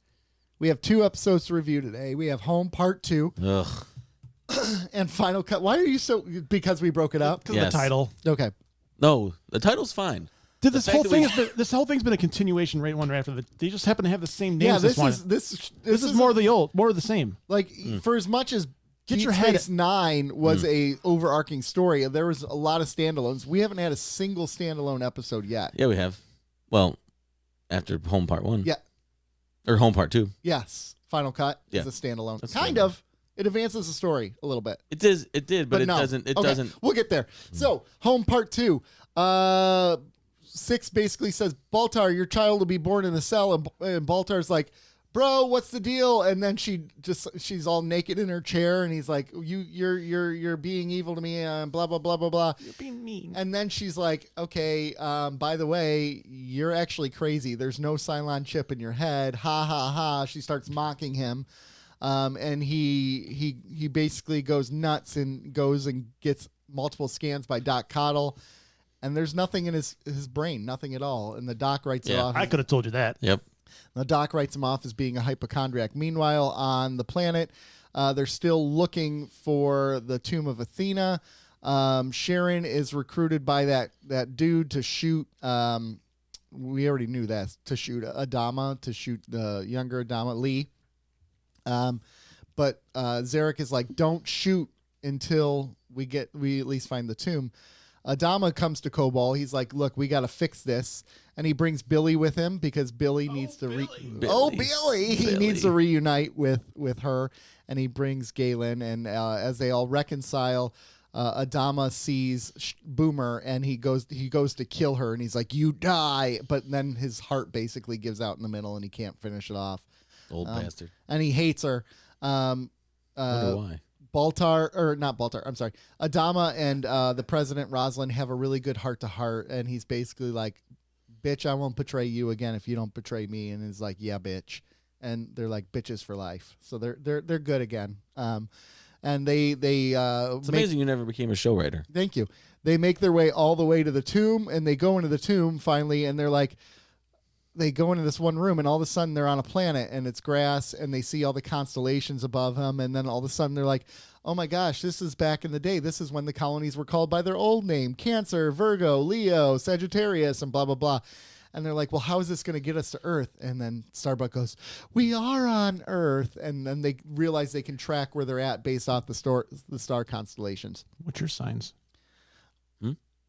We have 2 episodes to review today. We have Home Part 2 Ugh. and Final Cut. Why are you so? Because we broke it up. Because Yes. of the title. Okay. No, the title's fine. Dude, The this fact whole that thing we- has been this whole thing's been a continuation right one right after the. They just happen to have the same names. Yeah, this one. is this This is more of the old, more of the same. like for as much as Get Deep your head- Space Nine was a overarching story. There was a lot of standalones. We haven't had a single standalone episode yet. Yeah, we have. Well, after Home Part 1. Yeah. Or Home Part 2. Yes, Final Cut Yeah. is a standalone. That's Kind standalone. of. It advances the story a little bit. It did, but it no. doesn't. It Okay, doesn't. We'll get there. So, Home Part 2. 6 basically says, Baltar, your child will be born in a cell. And Baltar's like, bro, what's the deal? And then she's all naked in her chair. And he's like, you're being evil to me. Blah, blah, blah, blah, blah. You're being mean. And then she's like, okay, by the way, you're actually crazy. There's no Cylon chip in your head. Ha, ha, ha. She starts mocking him. And he basically goes nuts and goes and gets multiple scans by Doc Cottle. And there's nothing in his brain, nothing at all. And the doc writes it Yeah. off. I could have told you that. Yep. The doc writes him off as being a hypochondriac. Meanwhile, on the planet, they're still looking for the tomb of Athena. Sharon is recruited by that dude to shoot. We already knew that, to shoot Adama, to shoot the younger Adama, Lee. But Zarek is like, don't shoot until we at least find the tomb. Adama comes to Kobol. He's like, look, we got to fix this. And he brings Billy with him because Billy needs to Billy. He needs to reunite with her. And he brings Galen. And as they all reconcile, Adama sees Boomer and he goes to kill her. And he's like, you die. But then his heart basically gives out in the middle and he can't finish it off. Old bastard. And he hates her. Wonder why. Adama and the president, Rosalind, have a really good heart-to-heart, and he's basically like, bitch, I won't betray you again if you don't betray me. And he's like, yeah, bitch. And they're like bitches for life. So they're good again. And they It's amazing you never became a show writer. Thank you. They make their way all the way to the tomb, and they go into the tomb finally, and they're like, they go into this one room, and all of a sudden they're on a planet, and it's grass, and they see all the constellations above them, and then all of a sudden they're like, oh my gosh, this is back in the day. This is when the colonies were called by their old name, Cancer, Virgo, Leo, Sagittarius, and blah, blah, blah. And they're like, well, how is this going to get us to Earth? And then Starbuck goes, we are on Earth. And then they realize they can track where they're at based off the star constellations. What's your signs?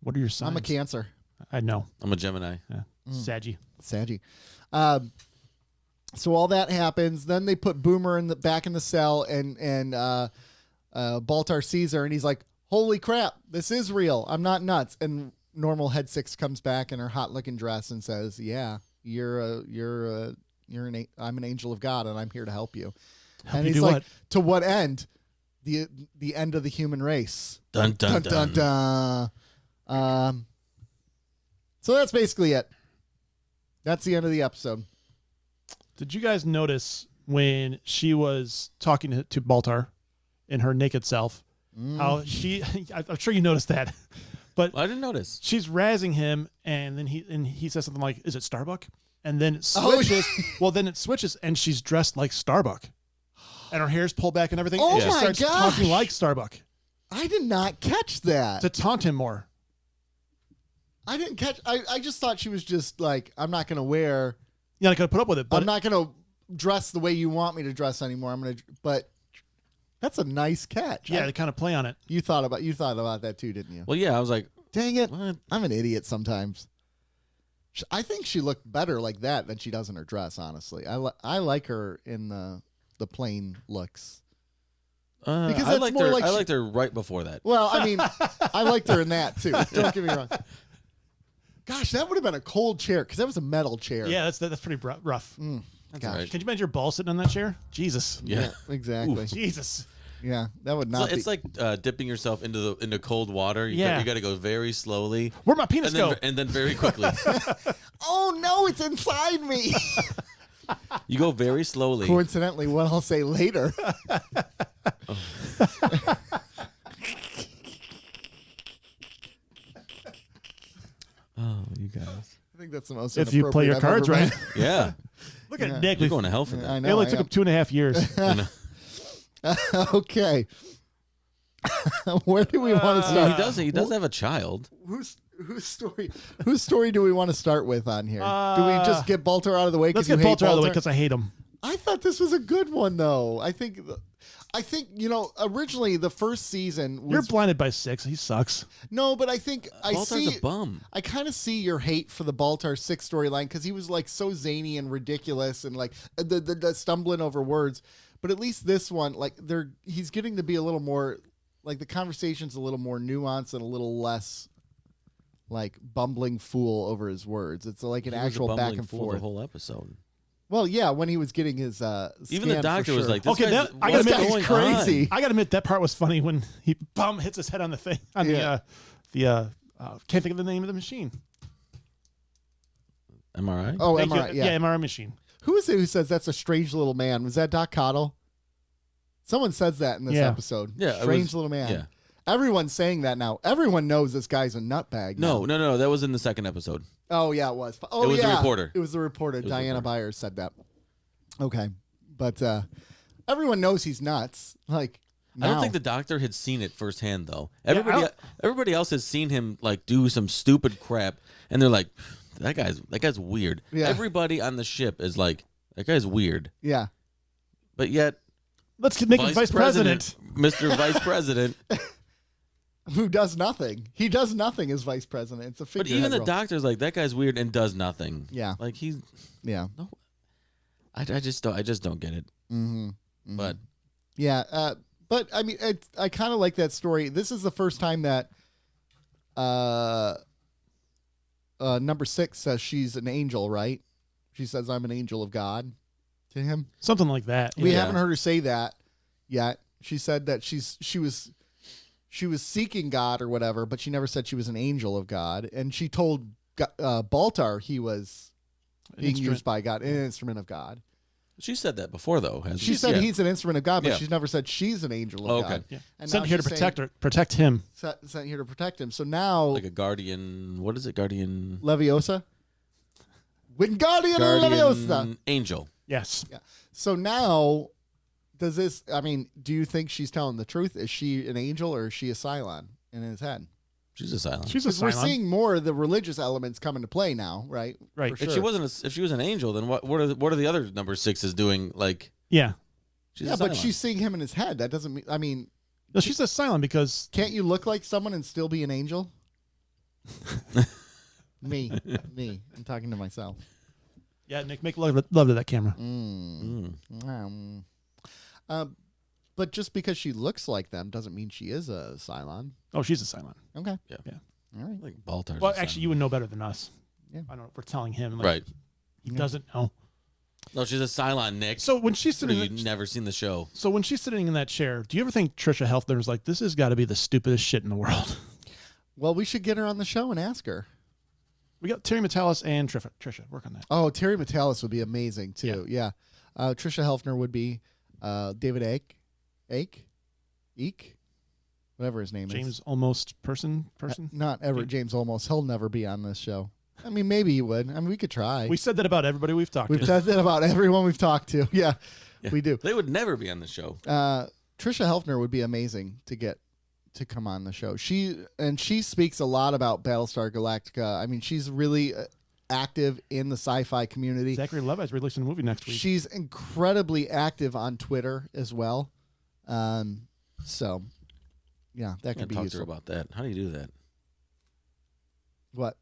What are your signs? I'm a Cancer. I know. I'm a Gemini. Yeah. Saggy. Saggy. So all that happens. Then they put Boomer back in the cell, and Baltar sees her, and he's like, "Holy crap, this is real. I'm not nuts." And normal Head 6 comes back in her hot-looking dress and says, "Yeah, I'm an angel of God, and I'm here to help you." Help and you he's do like, what? "To what end? The end of the human race." Dun dun Dun dun. dun. So that's basically it. That's the end of the episode. Did you guys notice when she was talking to Baltar in her naked self, how I'm sure you noticed that, but Well, I didn't notice. she's razzing him, and then he says something like, "Is it Starbuck?" And then it Oh, switches. Well, then it switches, and she's dressed like Starbuck, and her hair's pulled back and everything. Oh and she my starts gosh. talking like Starbuck I did not catch that. to taunt him more. I didn't catch. I just thought she was just like, I'm not going to wear. Yeah, I could put up with it, but I'm not going to dress the way you want me to dress anymore. I'm going to. But that's a nice catch. yeah, to kind of play on it. You thought about that too, didn't you? Well, yeah, I was like, Dang it! what? I'm an idiot sometimes. I think she looked better like that than she does in her dress. Honestly, I like her in the plain looks. Because I that's liked more her. like I she- liked her right before that. Well, I mean, I liked her in that too. Don't get me wrong. Gosh, that would have been a cold chair because that was a metal chair. Yeah, that's pretty rough. That's gosh. all right. Can you imagine your ball sitting on that chair? Jesus. Yeah. Exactly. Jesus. Yeah, that would So not. it's be. like dipping yourself into cold water. You Yeah. got to go very slowly, Where'd my penis and then go? and then very quickly. Oh no, it's inside me. You go very slowly. Coincidentally, what I'll say later. Oh, you guys. I think that's the most If you play your inappropriate cards I've ever right. been. Yeah. Look at Yeah. Nick. You're going to hell for that. I It know. only I took am. him 2.5 years. I know. Where do we want to He start? does have a child. Whose story do we want to start with on here? Do we just get Baltar out of the way? Let's 'cause you get hate Baltar out of the way Baltar? because I hate him. I thought this was a good one, though. I think originally the first season was You're blinded by 6. He sucks. no, but I think I Baltar's see. a bum. I kind of see your hate for the Baltar 6 storyline because he was like so zany and ridiculous and like the stumbling over words. But at least this one, like he's getting to be a little more like the conversation's a little more nuanced and a little less like bumbling fool over his words. It's like an He was a actual back bumbling and fool forth. The whole episode. Well, yeah, when he was getting his Even the scan, doctor for was sure. like, "This Okay, guy's, I gotta what's admit, going he's crazy. on?" I got to admit, that part was funny when he hits his head on the thing. On Yeah. can't think of the name of the machine. MRI. Oh, Thank you. MRI, yeah. MRI machine. Who is it who says that's a strange little man? Was that Doc Cottle? Someone says that in this Yeah. episode. Yeah, it Strange was- little man. yeah. Everyone's saying that now. Everyone knows this guy's a nutbag. No, now. no, that was in the second episode. Oh, yeah, it was. Oh, It was the yeah. reporter. It was the reporter. was the Diana reporter. Byers said that. Okay. But everyone knows he's nuts. Like, I don't now. think the doctor had seen it firsthand though. Yeah, Everybody else has seen him like do some stupid crap, and they're like, that guy's weird. Yeah. Everybody on the ship is like, that guy's weird. Yeah. But yet, Let's make him vice president. Mr. Vice President. Who does nothing. He does nothing as vice president. It's a But figurehead even the role. doctor's like, that guy's weird and does nothing. Yeah. Like he's Yeah. no. I just don't get it. Mm-hmm. But Yeah, but I mean, I kind of like that story. This is the first time that number 6 says she's an angel, right? She says, "I'm an angel of God" to him. Something like that. We Yeah. haven't heard her say that yet. She said that she was seeking God or whatever, but she never said she was an angel of God. And she told Baltar he was being instrument. used by God, an instrument of God. she said that before though. Hasn't She said Yeah. he's an instrument of God, but Yeah. she's never said she's an angel of Oh, okay. God. Yeah. And Sent now here to she's protect him. sent here to protect him. So now like a guardian. What is it? Guardian. Leviosa, Wingardium Leviosa. Guardian angel. Yes. Yeah. So now, does this? I mean, do you think she's telling the truth? Is she an angel or is she a Cylon in his head? She's a silent. She's a Because we're Cylon. seeing more of the religious elements come into play now, right? Right. For If she sure. wasn't, if she was an angel, then what are the other number 6s doing? Like Yeah. she's Yeah, a but Cylon. she's seeing him in his head. That doesn't mean. I mean, No, she's a silent because can't you look like someone and still be an angel? me. I'm talking to myself. yeah, Nick, make love to that camera. But just because she looks like them doesn't mean she is a Cylon. Oh, she's a silent. Okay. Yeah. Yeah. All right. like Baltar's. Well, a actually, Cylon. you would know better than us. Yeah. I don't know. We're telling him. Like, right? He doesn't know. No, she's a Cylon, Nick. So when she's What, sitting, have you never seen the show? so when she's sitting in that chair, do you ever think Trisha Helfner's like, this has got to be the stupidest shit in the world? Well, we should get her on the show and ask her. We got Terry Metalis and Trisha. Work on that. Oh, Terry Metalis would be amazing too. Yeah. Trisha Helfner would be David Eek, whatever his name James is. almost person. Not ever James Olmos. He'll never be on this show. I mean, maybe he would. I mean, we could try. We said that about everybody we've talked We've to. said that about everyone we've talked to. Yeah, we do. They would never be on the show. Trisha Helfner would be amazing to get to come on the show. She speaks a lot about Battlestar Galactica. I mean, she's really active in the sci-fi community. Zachary Levi's releasing a movie next week. She's incredibly active on Twitter as well. So, yeah, that I could can be talk to useful. her about that. How do you do that? What?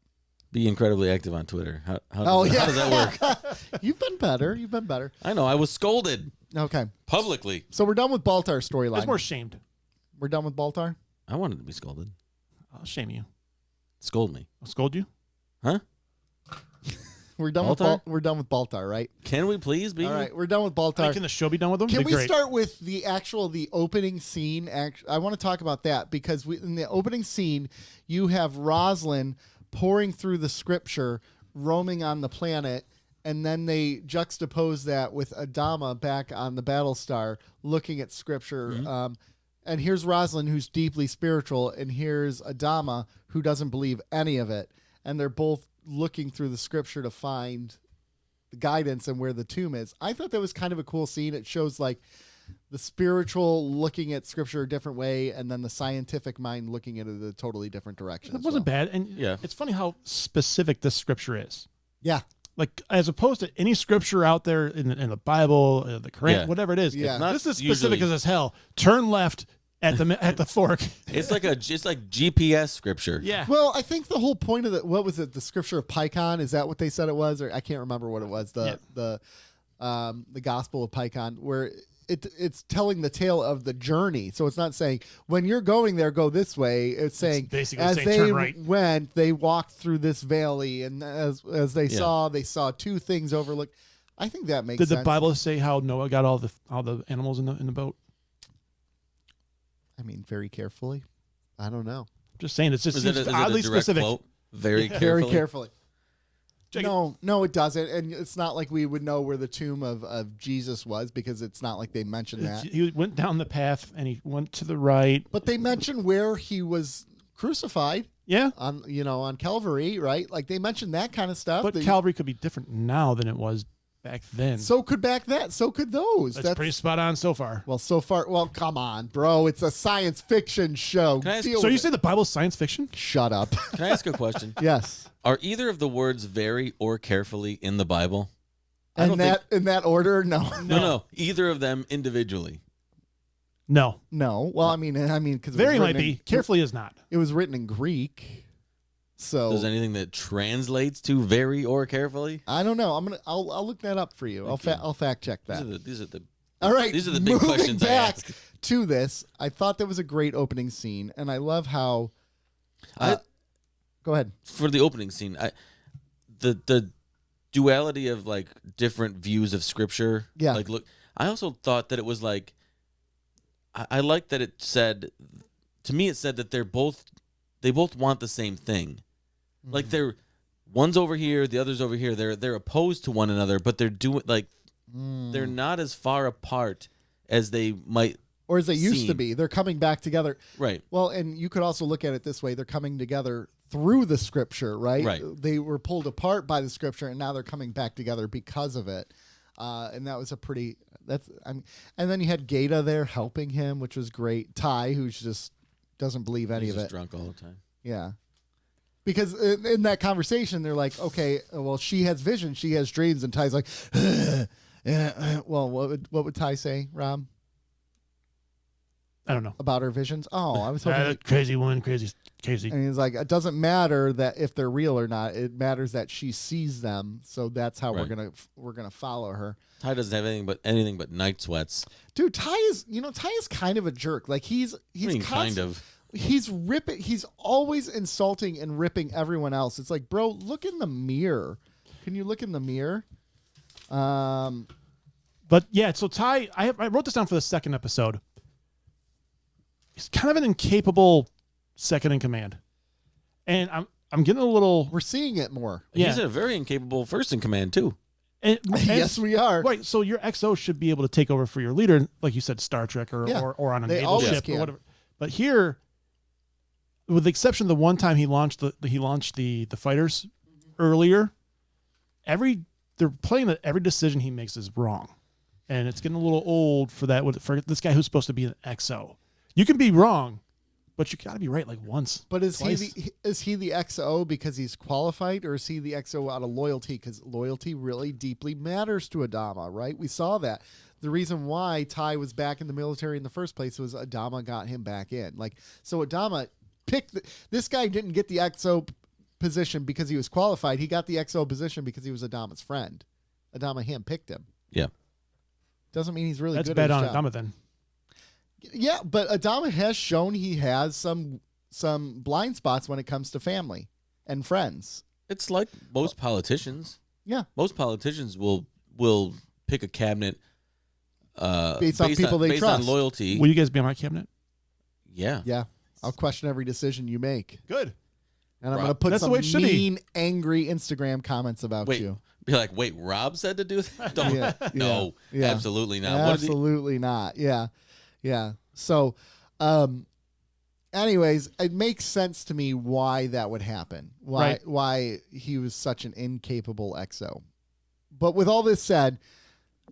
Be incredibly active on Twitter. How Oh, does, yeah. how does that work? You've been better. I know. I was scolded Okay. publicly. So we're done with Baltar I was storyline. more shamed. We're done with Baltar? I wanted to be scolded. I'll shame you. Scold me, I'll scold you. huh? We're done Baltar? we're done with Baltar, right? Can we please be? All right, we're done with Like, Baltar. can the show be done with them? Can Be we great. start with the opening scene? I want to talk about that because in the opening scene, you have Rosalind pouring through the scripture, roaming on the planet, and then they juxtapose that with Adama back on the Battlestar looking at scripture. Mm-hmm. And here's Rosalind, who's deeply spiritual, and here's Adama, who doesn't believe any of it. And they're both looking through the scripture to find the guidance and where the tomb is. I thought that was kind of a cool scene. It shows like the spiritual looking at scripture a different way, and then the scientific mind looking at it a totally different direction. It wasn't bad. And it's funny how specific this scripture is. Yeah. Like, as opposed to any scripture out there in the Bible, the Quran, whatever it is. Yeah. This is specific as hell. Turn left at the fork. It's like GPS scripture. Yeah. Well, I think the whole point of what was it? The scripture of Pycon? Is that what they said it was? Or I can't remember what it was. The Gospel of Pycon, where it's telling the tale of the journey. So it's not saying when you're going there, go this way. It's saying basically as saying, they turn right. went, they walked through this valley, and as they saw two things overlooked. I think that makes sense. Did the Bible say how Noah got all the animals in the boat? I mean, very carefully. I don't know. Just saying, it's just is oddly it a direct specific. Quote? Very carefully. Very carefully. Check No, it doesn't. And it's not like we would know where the tomb of Jesus was, because it's not like they mentioned that. He went down the path and he went to the right. But they mentioned where he was crucified. Yeah. On Calvary, right? Like they mentioned that kind of stuff. But Calvary could be different now than it was back then. So could so could those. That's pretty spot on so far. Well, so far. Well, come on, bro. It's a science fiction show. So you say the Bible's science fiction? Shut up. Can I ask a question? Yes. Are either of the words "very" or "carefully" in the Bible? In that order? No. No. Either of them individually. No. Well, I mean, because very might be. Carefully is not. It was written in Greek. So there's anything that translates to "very" or "carefully"? I don't know. I'll look that up for you. I'll fact check that. All right. These are the big questions I ask. To this, I thought that was a great opening scene, and I love how. Go ahead. For the opening scene, the duality of like different views of scripture. Yeah. Like, look, I also thought that it was like, I like that it said, to me, it said that they both want the same thing. Mm-hmm. Like one's over here, the other's over here. They're opposed to one another, but they're doing they're not as far apart as they might. Or as they used to be. They're coming back together. Right. Well, and you could also look at it this way. They're coming together through the scripture, right? Right. They were pulled apart by the scripture, and now they're coming back together because of it. And that was and then you had Gata there helping him, which was great. Ty, who's just doesn't believe any of it. He's just drunk all the time. Yeah. Because in that conversation, they're like, okay, well, she has visions, she has dreams, and Ty's like, well, what would Ty say, Rob? I don't know. About her visions? Oh, I was hoping. Crazy woman, crazy. And he's like, it doesn't matter that if they're real or not. It matters that she sees them. So that's how we're gonna follow her. Ty doesn't have anything but night sweats. Dude, Ty is kind of a jerk. Like he's kind of. He's ripping. He's always insulting and ripping everyone else. It's like, bro, look in the mirror. Can you look in the mirror? But yeah, so Ty, I wrote this down for the second episode. He's kind of an incapable second in command, and I'm getting a little. We're seeing it more. Yeah. He's a very incapable first in command too. And yes, we are. Right, so your XO should be able to take over for your leader, like you said, Star Trek or on a naval ship or whatever. But here, with the exception of the one time he launched the fighters earlier, they're playing that every decision he makes is wrong, and it's getting a little old for this guy who's supposed to be an XO. You can be wrong, but you got to be right like once. But is twice. he the XO because he's qualified, or is he the XO out of loyalty? Because loyalty really deeply matters to Adama, right? We saw that. The reason why Ty was back in the military in the first place was Adama got him back in. So Adama picked this guy didn't get the XO position because he was qualified. He got the XO position because he was Adama's friend. Adama handpicked him. Yeah. Doesn't mean he's really That's good bad at his on job. Adama then. Yeah, but Adama has shown he has some blind spots when it comes to family and friends. It's like most politicians. Yeah. Most politicians will pick a cabinet based on people they based trust. on loyalty. Will you guys be on my cabinet? Yeah. Yeah. I'll question every decision you make. Good. And I'm going to put That's some the way it should be. mean, angry Instagram comments about you. Be like, wait, Rob said to do that? Don't. Yeah, No, yeah. absolutely not. Absolutely not. Yeah. Yeah. So, anyways, it makes sense to me why that would happen. Why he was such an incapable exo. But with all this said,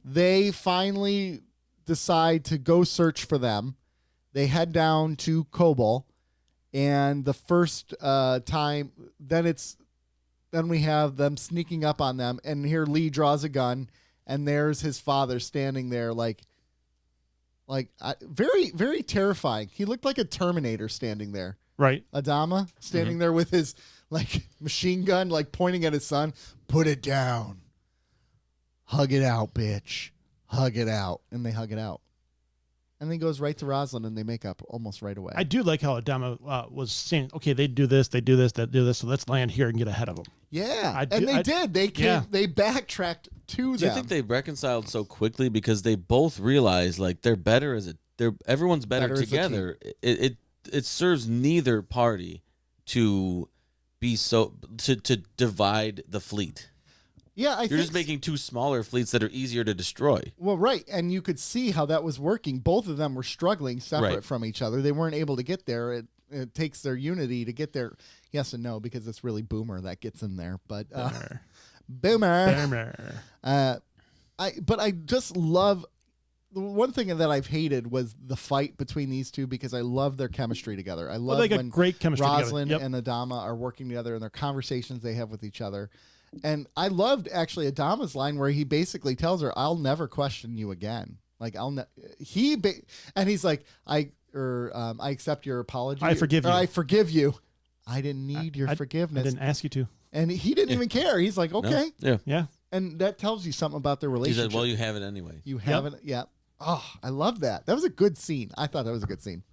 they finally decide to go search for them. They head down to Kobol, and the first time, then we have them sneaking up on them, and here Lee draws a gun, and there's his father standing there, very, very terrifying. He looked like a Terminator standing there. Right. Adama standing there with his machine gun, pointing at his son. Put it down. Hug it out, bitch. Hug it out. And they hug it out. And then he goes right to Rosalind, and they make up almost right away. I do like how Adama was saying, okay, they do this, they do this, so let's land here and get ahead of them. Yeah. They did. They came. Yeah. They backtracked to them. Do you think they reconciled so quickly because they both realized they're better everyone's better together. It serves neither party to be to divide the fleet. Yeah, you're just making two smaller fleets that are easier to destroy. Well, right, and you could see how that was working. Both of them were struggling separate from each other. They weren't able to get there. It takes their unity to get there. Yes and no, because it's really Boomer that gets in there. But Boomer. I just love the one thing that I've hated was the fight between these two because I love their chemistry together. I love when great chemistry Rosalind together. and Adama are working together and their conversations they have with each other. And I loved actually Adama's line where he basically tells her, "I'll never question you again." And he's like, I accept your apology. I forgive you. I forgive you. I didn't need your forgiveness. I didn't ask you to. And he didn't even care. He's like, okay. No. Yeah. And that tells you something about their relationship. He said, well, you have it anyway. You have it. Yeah. Oh, I love that. That was a good scene. I thought that was a good scene.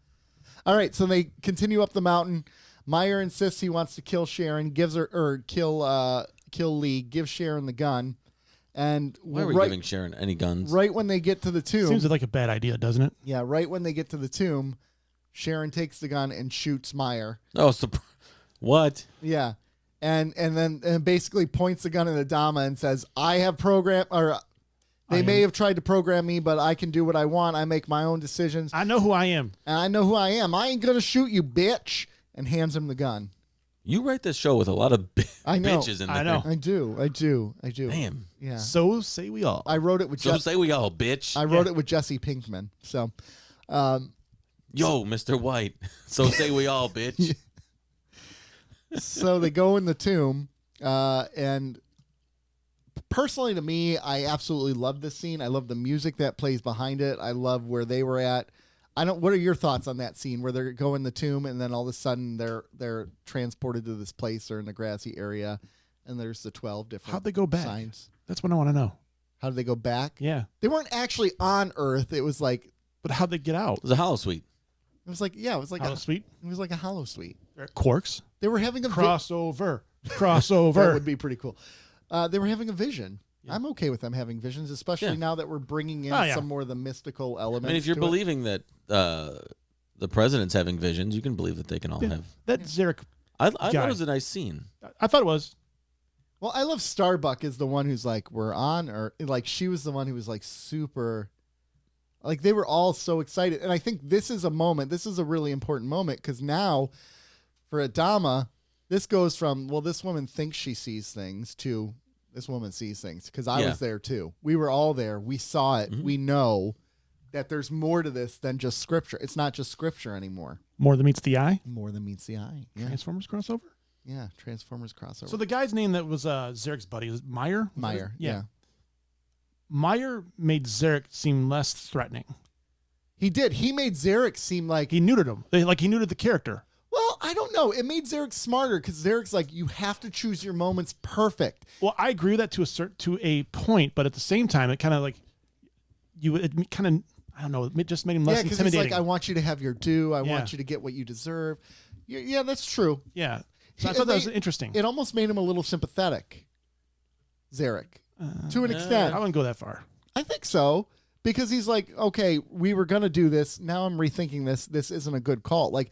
All right. So they continue up the mountain. Meyer insists he wants to kill Sharon, kill Lee, gives Sharon the gun. And why are we giving Sharon any guns? Right when they get to the tomb. Seems like a bad idea, doesn't it? Yeah, right when they get to the tomb, Sharon takes the gun and shoots Meyer. Oh, what? Yeah. And then basically points the gun at Adama and says, I have they may have tried to program me, but I can do what I want. I make my own decisions. I know who I am. And I know who I am. I ain't going to shoot you, bitch. And hands him the gun. You write this show with a lot of bitches in there. I know. I do. Damn. Yeah. So say we all. I wrote it with say we all, bitch. I wrote it with Jesse Pinkman. So, yo, Mr. White. So say we all, bitch. So they go in the tomb, and personally to me, I absolutely love this scene. I love the music that plays behind it. I love where they were at. What are your thoughts on that scene where they go in the tomb and then all of a sudden they're transported to this place or in the grassy area and there's the 12 different How'd they go back? signs. That's what I want to know. How did they go back? Yeah. They weren't actually on Earth. It was like, but how'd they get out? It was a hollow suite. It was like, yeah, it was like hollow suite. It was like a hollow suite. Quarks. They were having a crossover. That would be pretty cool. They were having a vision. Yeah. I'm okay with them having visions, especially now that we're bringing in some more of the mystical elements. I mean, if you're believing that the president's having visions, you can believe that they can all have. That Zarek. I thought it was a nice scene. I thought it was. Well, I love Starbuck is the one who's like, we're on, or like she was the one who was like super, like they were all so excited. And I think this is a really important moment because now for Adama, this goes from, well, this woman thinks she sees things to this woman sees things because I was there too. We were all there. We saw it. Mm-hmm. We know that there's more to this than just scripture. It's not just scripture anymore. More than meets the eye? More than meets the eye. Yeah. Transformers crossover? Yeah, Transformers crossover. So the guy's name that was Zarek's buddy is Meyer? Meyer, yeah. Meyer made Zarek seem less threatening. He did. He made Zarek seem like... He neutered him. Like he neutered the character. Well, I don't know. It made Zarek smarter because Zarek's like, you have to choose your moments perfect. Well, I agree with that to a point, but at the same time, it kind of like I don't know, it just made him less intimidating. Yeah, because he's like, I want you to have your due. I want you to get what you deserve. Yeah, that's true. Yeah. So I thought that was interesting. It almost made him a little sympathetic, Zarek, to an extent. I wouldn't go that far. I think so. Because he's like, okay, we were going to do this. Now I'm rethinking this. This isn't a good call. Like,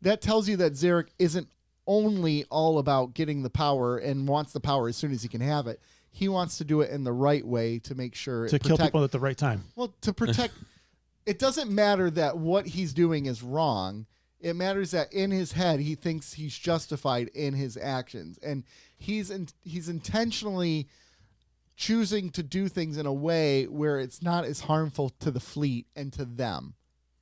that tells you that Zarek isn't only all about getting the power and wants the power as soon as he can have it. he wants to do it in the right way to make sure to kill people at the right time. Well, to protect. It doesn't matter that what he's doing is wrong. It matters that in his head he thinks he's justified in his actions, and he's intentionally choosing to do things in a way where it's not as harmful to the fleet and to them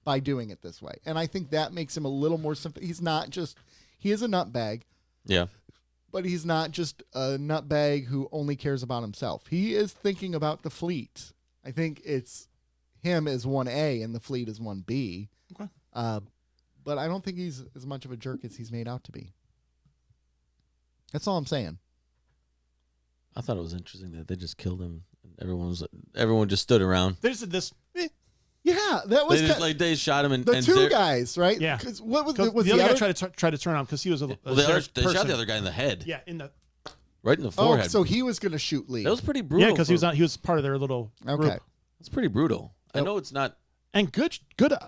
by doing it this way. And I think that makes him a little more he's not just he is a nutbag. Yeah. But he's not just a nutbag who only cares about himself. He is thinking about the fleet. I think it's him as 1A and the fleet as 1B. Okay. But I don't think he's as much of a jerk as he's made out to be. That's all I'm saying. I thought it was interesting that they just killed him. Everyone just stood around. There's this. Yeah, that was They shot him and the two guys, right? Yeah. Because what was the other guy tried to turn on because he was a they shot person. the other guy in the head. Yeah, in the Right in the forehead. Oh, so he was going to shoot Lee. That was pretty brutal. yeah, because he was part of their little Okay. group. That's pretty brutal. I Yep. know it's not. And good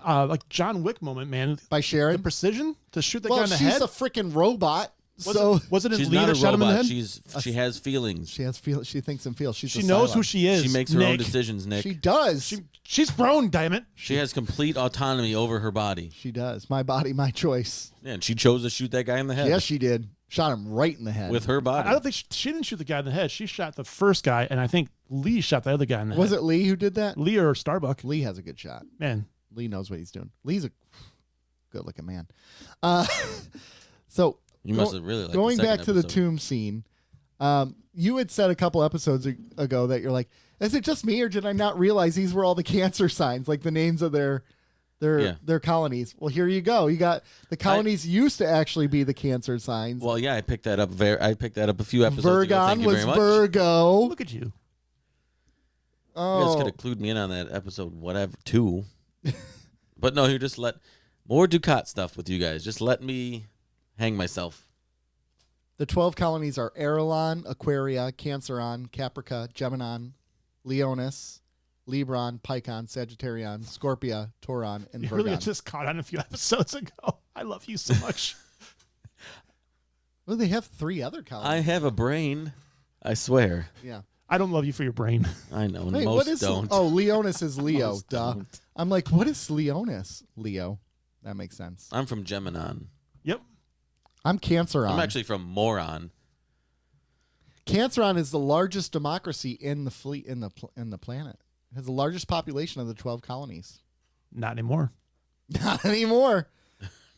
like John Wick moment, man. By The Sharon. precision to shoot that Well, guy in the she's head. a freaking robot. Was it She's Lee not that a shot him in the robot. head? She has feelings. she thinks and feels. She knows who she is. She makes her own Nick. decisions, Nick. She does. She's grown, damn it. She has complete autonomy over her body. She does. My body, my choice. Yeah, and she chose to shoot that guy in the head. Yes, she did. Shot him right in the head. With her body. I don't think she didn't shoot the guy in the head. She shot the first guy, and I think Lee shot the other guy in the head. Was it Lee who did that? Lee or Starbuck? Lee has a good shot. Man, Lee knows what he's doing. Lee's a good-looking man. So You must have really liked going the second back to the episode. tomb scene. You had said a couple episodes ago that you're like, is it just me or did I not realize these were all the cancer signs, like the names of their colonies? Well, here you go. You got the colonies used to actually be the cancer signs. Well, yeah, I picked that up. I picked that up a few episodes ago. Thank Virgon you was very much. Virgo. look at you. You Oh, guys could have clued me in on that episode, whatever, 2. But no, you just let more Ducat stuff with you guys. Just let me hang myself. the 12 colonies are Erelon, Aquaria, Canceron, Caprica, Geminon, Leonis, Libron, Picon, Sagittarion, Scorpia, Tauron, and You Virgon. really just caught on a few episodes ago. I love you so much. Well, they have 3 other colonies. I have a brain. I swear. Yeah. I don't love you for your brain. I know. Wait, most what is don't. Oh, Leonis is Leo. Most Duh. don't. I'm like, what is Leonis? Leo. That makes sense. I'm from Geminon. Yep. I'm Canceron. I'm actually from Moron. Canceron is the largest democracy in the fleet in the planet. It has the largest population of the 12 colonies. Not anymore. Not anymore.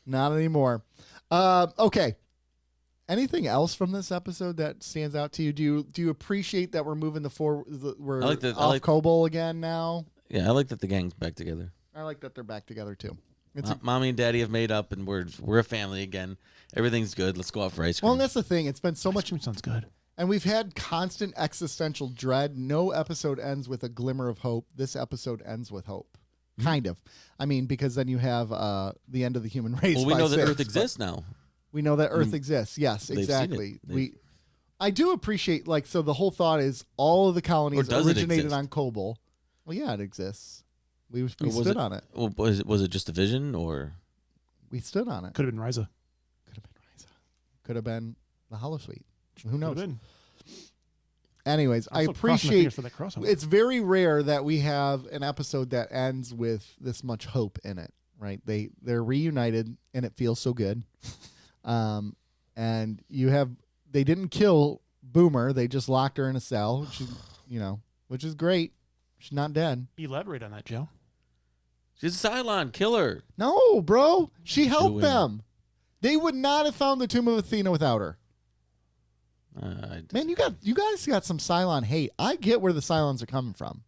Not anymore. Okay. Anything else from this episode that stands out to you? Do you appreciate that we're moving we're I like that- I off like- Kobol again now? Yeah, I like that the gang's back together. I like that they're back together too. It's Mommy and Daddy have made up, and we're a family again. Everything's good. Let's go out for ice cream. well, and that's the thing. It's been so Ice much, cream sounds good. and we've had constant existential dread. No episode ends with a glimmer of hope. This episode ends with hope, kind of. I mean, because then you have the end of the human race. well, we by know that 6, Earth but exists now. We know that Earth exists. Yes, They've seen exactly. it. I do appreciate so the whole thought is all of the colonies Or does it originated exist? on Kobol. Well, yeah, it exists. We Or was stood on it. Well, was it just a vision, or We stood on it. Could have been Ryza. Could have been Ryza. Could have been the Holosuite. Who knows? Could have been. Anyways, I I'm still crossing my fingers appreciate. for that crossover. It's very rare that we have an episode that ends with this much hope in it. Right? They're reunited, and it feels so good. And they didn't kill Boomer. They just locked her in a cell, which is great. She's not dead. Elaborate on that, Joe. she's a Cylon killer? No, bro. She helped Doing- them. They would not have found the Tomb of Athena without her. Man, you guys got some Cylon hate. I get where the Cylons are coming from.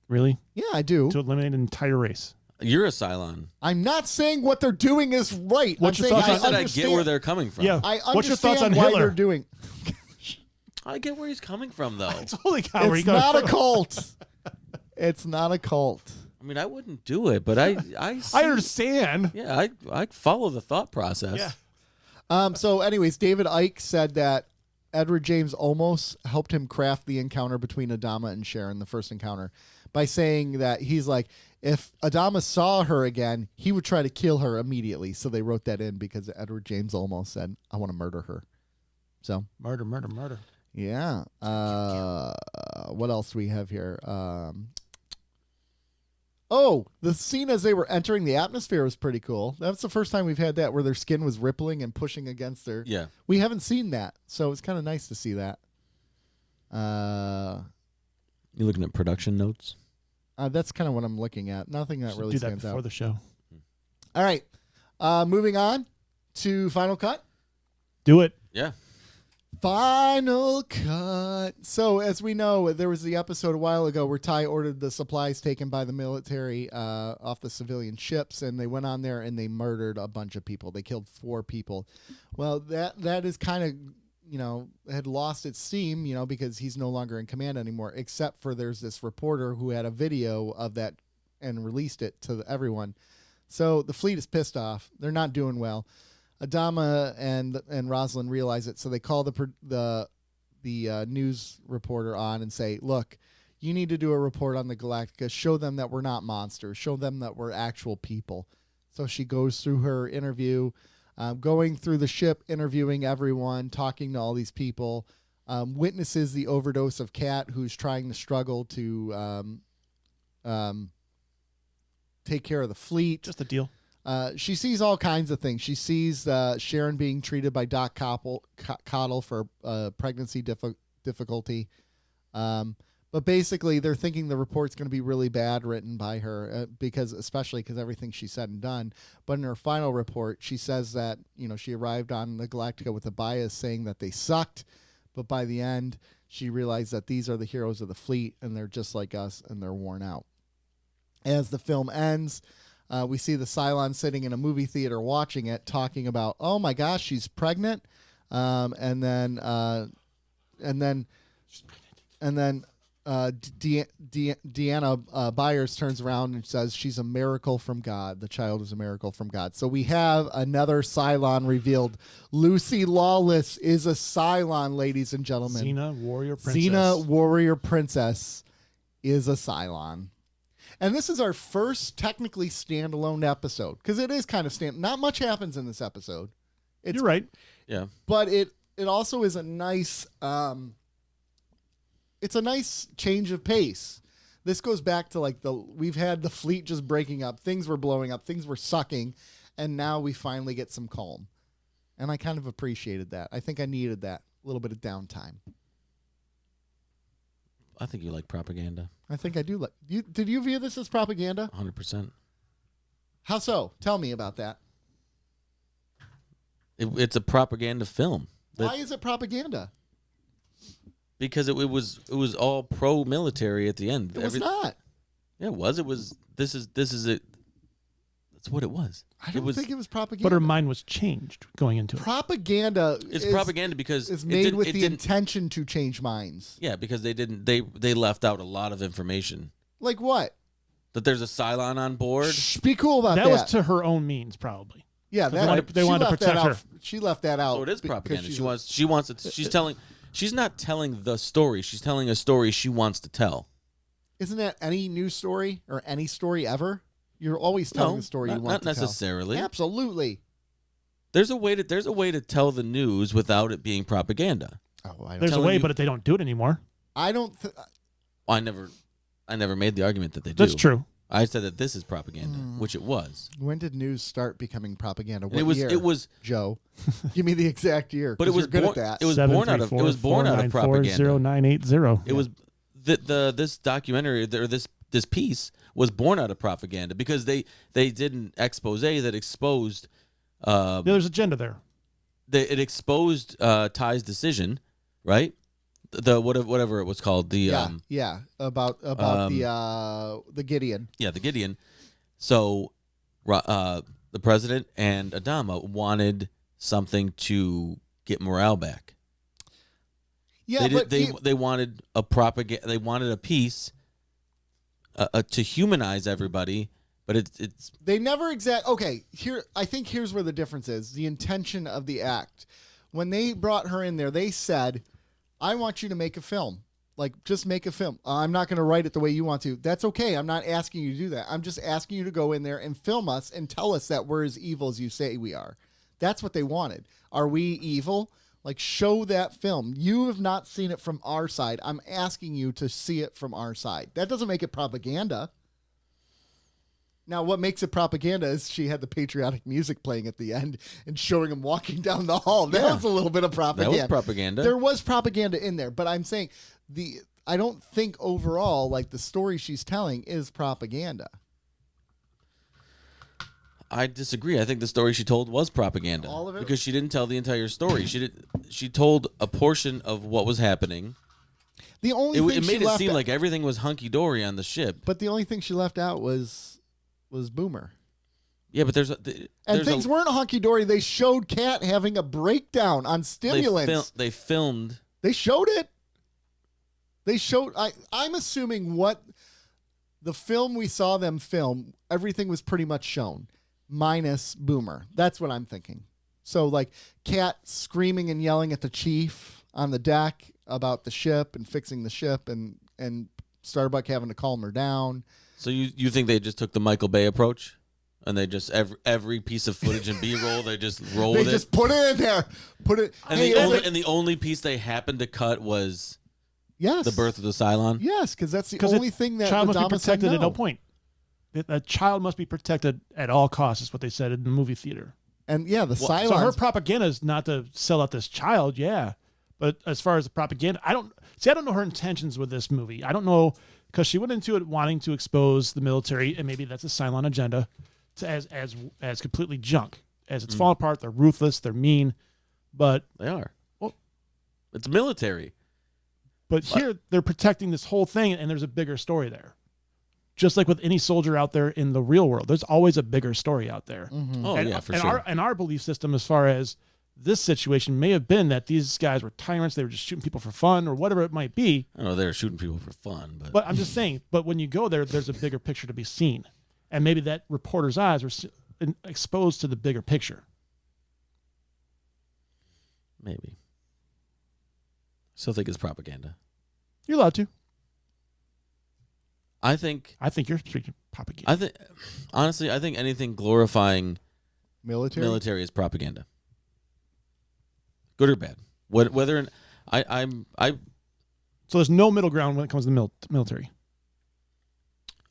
Really? Yeah, I do. To eliminate an entire race. You're a Cylon. I'm not saying what they're doing is right. What's I'm your saying thoughts I said I understand, get where they're coming from. Yeah. I understand What's your thoughts on why Hitler? they're doing. I get where he's coming from, though. Holy cow! where It's you not a going? cult. It's not a cult. I mean, I wouldn't do it, but I see, I understand. Yeah, I follow the thought process. Yeah. So, anyways, David Icke said that Edward James Olmos helped him craft the encounter between Adama and Sharon, the first encounter, by saying that he's like, if Adama saw her again, he would try to kill her immediately. So they wrote that in because Edward James Olmos said, I want to murder her. So, Murder. Yeah. What else do we have here? The scene as they were entering the atmosphere was pretty cool. That's the first time we've had that where their skin was rippling and pushing against their. Yeah. We haven't seen that, so it's kind of nice to see that. You looking at production notes? That's kind of what I'm looking at. Nothing that Should really do that stands before out. the show. All right. Moving on to Final Cut. Do it. Yeah. Final Cut. So, as we know, there was the episode a while ago where Ty ordered the supplies taken by the military off the civilian ships, and they went on there and they murdered a bunch of people. They killed 4 people. Well, that is kind of, had lost its steam, because he's no longer in command anymore, except for there's this reporter who had a video of that and released it to everyone. So the fleet is pissed off. They're not doing well. Adama and Rosalind realize it, so they call the news reporter on and say, "Look, you need to do a report on the Galactica. Show them that we're not monsters. Show them that we're actual people." So she goes through her interview, going through the ship, interviewing everyone, talking to all these people. Witnesses the overdose of Kat, who's trying to struggle to take care of the fleet. Just a deal. She sees all kinds of things. She sees Sharon being treated by Doc Cottle for pregnancy difficulty. But basically, they're thinking the report's going to be really bad written by her, especially because everything she said and done. But in her final report, she says that she arrived on the Galactica with a bias saying that they sucked. But by the end, she realized that these are the heroes of the fleet, and they're just like us, and they're worn out. As the film ends, we see the Cylon sitting in a movie theater watching it, talking about, "Oh my gosh, she's pregnant," and then Deanna Byers turns around and says she's a miracle from God. The child is a miracle from God. So we have another Cylon revealed. Lucy Lawless is a Cylon, ladies and gentlemen. Xena, warrior princess. Xena, warrior princess, is a Cylon. And this is our first technically standalone episode, because it is kind of not much happens in this episode. You're right. Yeah. But it also is a nice it's a nice change of pace. This goes back to we've had the fleet just breaking up, things were blowing up, things were sucking, and now we finally get some calm. And I kind of appreciated that. I think I needed that, a little bit of downtime. I think you like propaganda. I think I do like you. Did you view this as propaganda? 100%. How so? Tell me about that. It's a propaganda film. Why is it propaganda? Because it was all pro-military at the end. It was not. Yeah, it was. It was. This is it. That's what it was. I don't think it was propaganda. But her mind was changed going into it. Propaganda. It's propaganda because it's made with the intention to change minds. Yeah, because they didn't. They left out a lot of information. Like what? That there's a Cylon on board. Shh, be cool about that. That was to her own means, probably. Yeah, they wanted to protect her. She left that out. So it is propaganda. She wants it. She's telling. She's not telling the story. She's telling a story she wants to tell. Isn't that any news story or any story ever? You're always telling the story you want to tell. Not necessarily. Absolutely. There's a way to tell the news without it being propaganda. Oh, I don't. There's a way, but they don't do it anymore. I don't. I never made the argument that they do. That's true. I said that this is propaganda, which it was. When did news start becoming propaganda? What It year? It was Joe. Give me the exact year. But it was good born, at that. It was born out of. It was born out of propaganda. 0980. It was this documentary or this piece was born out of propaganda because they did an expose that exposed. There's agenda there. It exposed Ty's decision, right? Whatever it was called. About the Gideon. Yeah, the Gideon. So, the president and Adama wanted something to get morale back. Yeah, they wanted a propaganda. They wanted a piece to humanize everybody, but it's they never Okay, here I think here's where the difference is: the intention of the act. When they brought her in there, they said, "I want you to make a film. Just make a film. I'm not going to write it the way you want to. That's okay. I'm not asking you to do that. I'm just asking you to go in there and film us and tell us that we're as evil as you say we are." That's what they wanted. Are we evil? Like, show that film. You have not seen it from our side. I'm asking you to see it from our side. That doesn't make it propaganda. Now, what makes it propaganda is she had the patriotic music playing at the end and showing him walking down the hall. That was a little bit of propaganda. That was propaganda. There was propaganda in there, but I'm saying I don't think overall, like, the story she's telling is propaganda. I disagree. I think the story she told was propaganda. All of it? Because she didn't tell the entire story. She told a portion of what was happening. The only thing It she made it left seem like everything was hunky-dory on the ship. but the only thing she left out was Boomer. Yeah, but Things weren't hunky-dory. They showed Kat having a breakdown on stimulants. They filmed. They showed it. They showed. I'm assuming what the film we saw them film, everything was pretty much shown, minus Boomer. That's what I'm thinking. So, like, Kat screaming and yelling at the chief on the deck about the ship and fixing the ship, and Starbuck having to calm her down. So you think they just took the Michael Bay approach, and they just every piece of footage and B-roll they just rolled it. They just put it in there. Put it. And the only piece they happened to cut was the birth of the Cylon. Yes, because that's the only thing that child must be Madama said protected at no no point. A child must be protected at all costs, is what they said in the movie theater. And the Cylons. So her propaganda is not to sell out this child, yeah. But as far as the propaganda, I don't know her intentions with this movie. I don't know, because she went into it wanting to expose the military, and maybe that's a Cylon agenda, as completely junk. As it's falling apart, they're ruthless, they're mean, but They are. Well, It's military. But here they're protecting this whole thing, and there's a bigger story there. Just like with any soldier out there in the real world, there's always a bigger story out there. Mm-hmm. Oh, yeah, for sure. Our belief system, as far as this situation, may have been that these guys were tyrants. They were just shooting people for fun or whatever it might be. I know they're shooting people for fun, But I'm just saying, but when you go there, there's a bigger picture to be seen. And maybe that reporter's eyes were exposed to the bigger picture. maybe. Still think it's propaganda. You're allowed to. I think you're speaking propaganda. Honestly, I think anything glorifying military is propaganda. Good or bad. Whether So there's no middle ground when it comes to the military.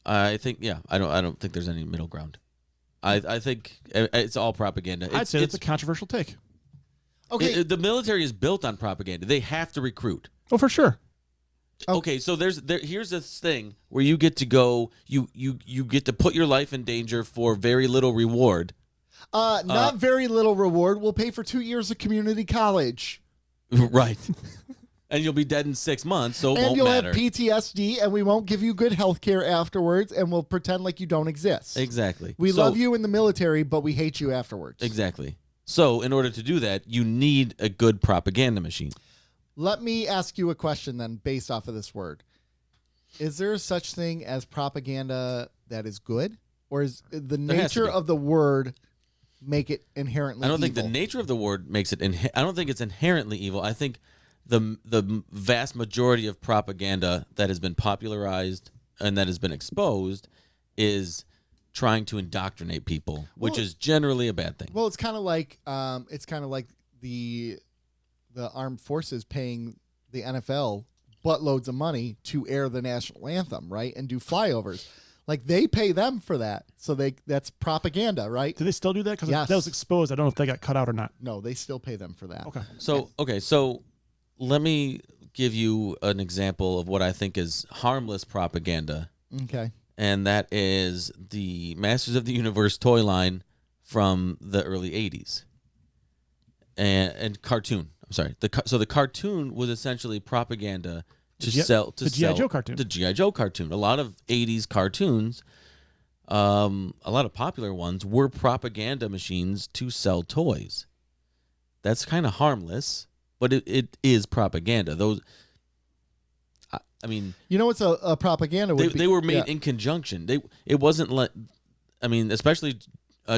I think I don't think there's any middle ground. I think it's all propaganda. I'd say it's a controversial take. Okay. The military is built on propaganda. They have to recruit. Oh, for sure. Okay, so here's this thing where you get to go, you get to put your life in danger for very little reward. Not very little reward. We'll pay for 2 years of community college. Right. And you'll be dead in 6 months, so it won't And you'll matter. have PTSD, and we won't give you good health care afterwards, and we'll pretend like you don't exist. Exactly. We love you in the military, but we hate you afterwards. Exactly. So in order to do that, you need a good propaganda machine. Let me ask you a question then, based off of this word. Is there such thing as propaganda that is good? Or is the nature of the word make it inherently evil? I don't think the nature of the word makes it. I don't think it's inherently evil. I think the vast majority of propaganda that has been popularized and that has been exposed is trying to indoctrinate people, which is generally a bad thing. Well, it's kind of like the armed forces paying the NFL buttloads of money to air the national anthem, right? And do flyovers. Like, they pay them for that. So that's propaganda, right? Do they still do that? Because Yes. that was exposed. I don't know if they got cut out or not. No, they still pay them for that. Okay. So let me give you an example of what I think is harmless propaganda. Okay. And that is the Masters of the Universe toy line from the early 80s. And cartoon. I'm sorry. So the cartoon was essentially propaganda to sell the G.I. Joe cartoon. The G.I. Joe cartoon. A lot of 80s cartoons, a lot of popular ones were propaganda machines to sell toys. That's kind of harmless, but it is propaganda. Those, I mean, you know what's a propaganda would be? They were made in conjunction. It wasn't like, I mean, especially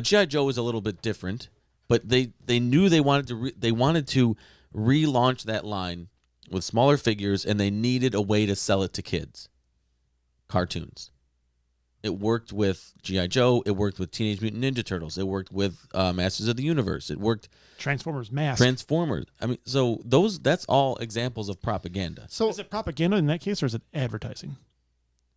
G.I. Joe was a little bit different, but they knew they wanted to relaunch that line with smaller figures, and they needed a way to sell it to kids. Cartoons. It worked with G.I. Joe. It worked with Teenage Mutant Ninja Turtles. It worked with Masters of the Universe. It worked Transformers Mask. Transformers. I mean, so that's all examples of propaganda. So Is it propaganda in that case, or is it advertising?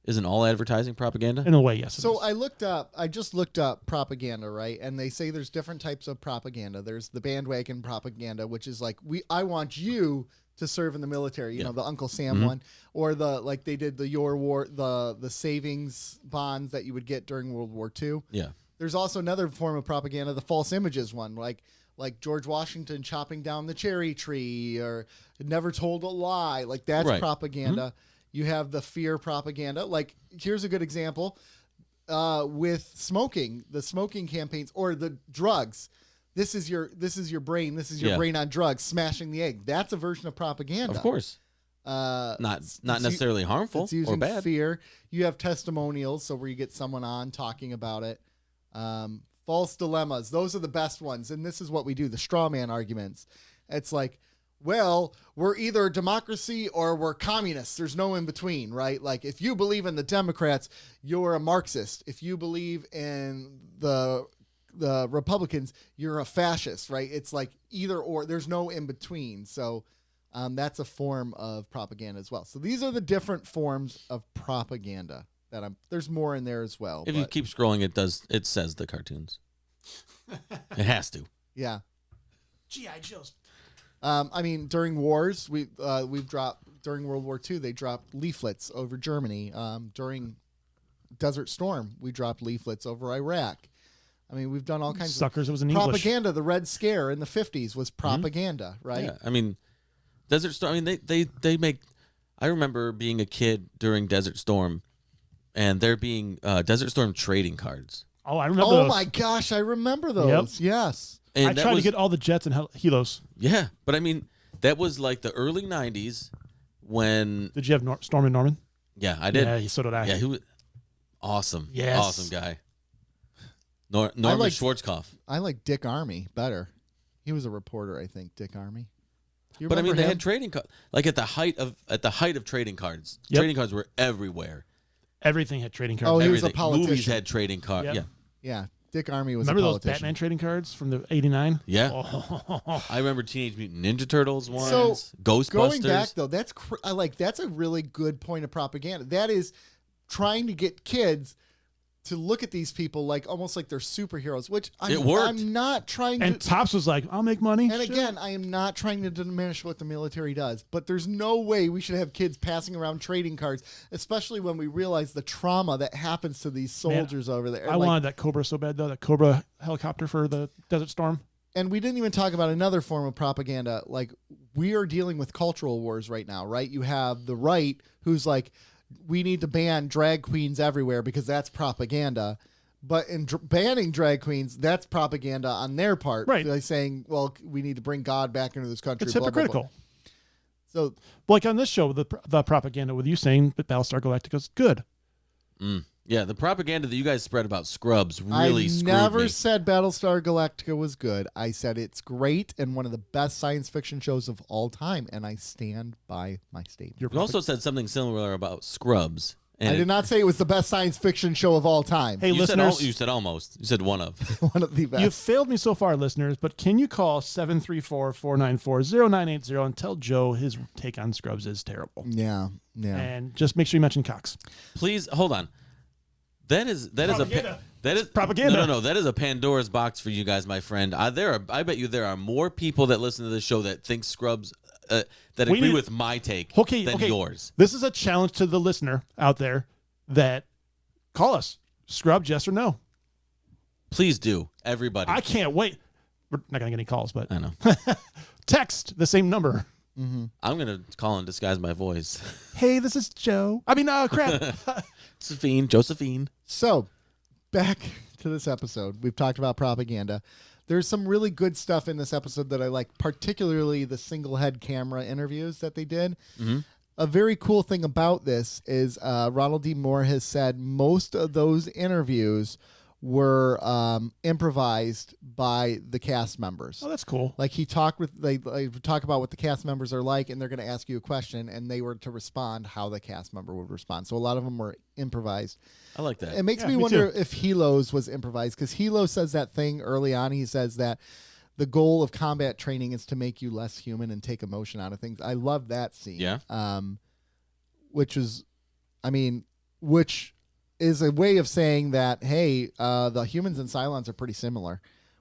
Isn't all advertising propaganda? In a way, yes. So I just looked up propaganda, right? And they say there's different types of propaganda. There's the bandwagon propaganda, which is like I want you to serve in the military, you know, the Uncle Sam one, or the like they did the your war the savings bonds that you would get during World War II. Yeah. There's also another form of propaganda, the false images one, like George Washington chopping down the cherry tree or never told a lie. Like that's propaganda. You have the fear propaganda. Like here's a good example with smoking, the smoking campaigns or the drugs. This is your brain. This is your brain on drugs, smashing the egg. That's a version of propaganda. Of course. Not necessarily harmful it's using or bad. Fear. You have testimonials, so where you get someone on talking about it. False dilemmas. Those are the best ones. And this is what we do, the straw man arguments. It's like, well, we're either a democracy or we're communists. There's no in between, right? Like if you believe in the Democrats, you're a Marxist. If you believe in the Republicans, you're a fascist, right? It's like either or. There's no in between. So that's a form of propaganda as well. So these are the different forms of propaganda that there's more in there as well. If you keep scrolling, it says the cartoons. It has to. Yeah. G.I. Joe's. I mean, during wars, we've dropped during World War II. They dropped leaflets over Germany. During Desert Storm, we dropped leaflets over Iraq. I mean, we've done all kinds Suckers, of it was in propaganda. The Red Scare in the 50s was propaganda, right? Yeah, I mean, Desert Storm. I mean, they make. I remember being a kid during Desert Storm, and there being Desert Storm trading cards. Oh, I remember. Oh those. my gosh, I remember those. Yep. Yes. And I tried to get all the jets and helos. Yeah, but I mean, that was like the early '90s when. Did you have Storm and Norman? Yeah, I did. Yeah, so did I. Yeah, he was awesome. Yes. Awesome guy. Norman Schwarzkopf. I like Dick Armey better. He was a reporter, I think. Dick Armey. You But I mean, remember they him? had trading cards. Like at the height of trading cards. Yep. Trading cards were everywhere. Everything had trading cards. Oh, he was a Everything. politician. Movies had trading cards. Yep. Yeah. Yeah, Dick Armey was Remember a those politician. Batman trading cards from the '89? Yeah. Oh. I remember Teenage Mutant Ninja Turtles ones. So, Ghostbusters. Going back though, that's a really good point of propaganda. That is trying to get kids to look at these people like almost like they're superheroes, which It worked. I'm not trying And to. Tops was like, I'll make money. And again, I am not trying to diminish what the military does, but there's no way we should have kids passing around trading cards, especially when we realize the trauma that happens to these soldiers over there. I wanted that Cobra so bad, though, that Cobra helicopter for the Desert Storm. And we didn't even talk about another form of propaganda. Like, we are dealing with cultural wars right now, right? You have the right who's like, we need to ban drag queens everywhere because that's propaganda. But in banning drag queens, that's propaganda on their part. Right. They're saying, well, we need to bring God back into this country. It's blah, blah, blah. hypocritical. So, Like on this show, the propaganda with you saying that Battlestar Galactica's good. Yeah, the propaganda that you guys spread about Scrubs really I screwed never me. said Battlestar Galactica was good. I said it's great and one of the best science fiction shows of all time, and I stand by my statement. You also said something similar about Scrubs. And I did not say it was the best science fiction show of all time. Hey, you listeners, said you said almost. You said one of. One of the best. you've failed me so far, listeners, but can you call 734-494-0980 and tell Joe his take on Scrubs is terrible? Yeah. And just make sure you mention Cox. Please hold on. That is Propaganda. that is Propaganda. No. That is a Pandora's box for you guys, my friend. I bet you there are more people that listen to this show that think Scrubs that agree with my take than yours. This is a challenge to the listener out there that call us. Scrubs, yes or no? Please do, everybody. I can't wait. We're not going to get any calls, but I know. text the same number. I'm gonna call and disguise my voice. Hey, this is Joe. I mean, crap. Josephine. So, back to this episode. We've talked about propaganda. There's some really good stuff in this episode that I like, particularly the single head camera interviews that they did. Mm-hmm. A very cool thing about this is Ronald D. Moore has said most of those interviews were improvised by the cast members. Oh, that's cool. Like he talked with they talk about what the cast members are like, and they're going to ask you a question, and they were to respond how the cast member would respond. So a lot of them were improvised. I like that. It makes Yeah, me me wonder too. if Helo's was improvised, because Helo says that thing early on. He says that the goal of combat training is to make you less human and take emotion out of things. I love that scene. Yeah. Which is a way of saying that, hey, the humans and Cylons are pretty similar.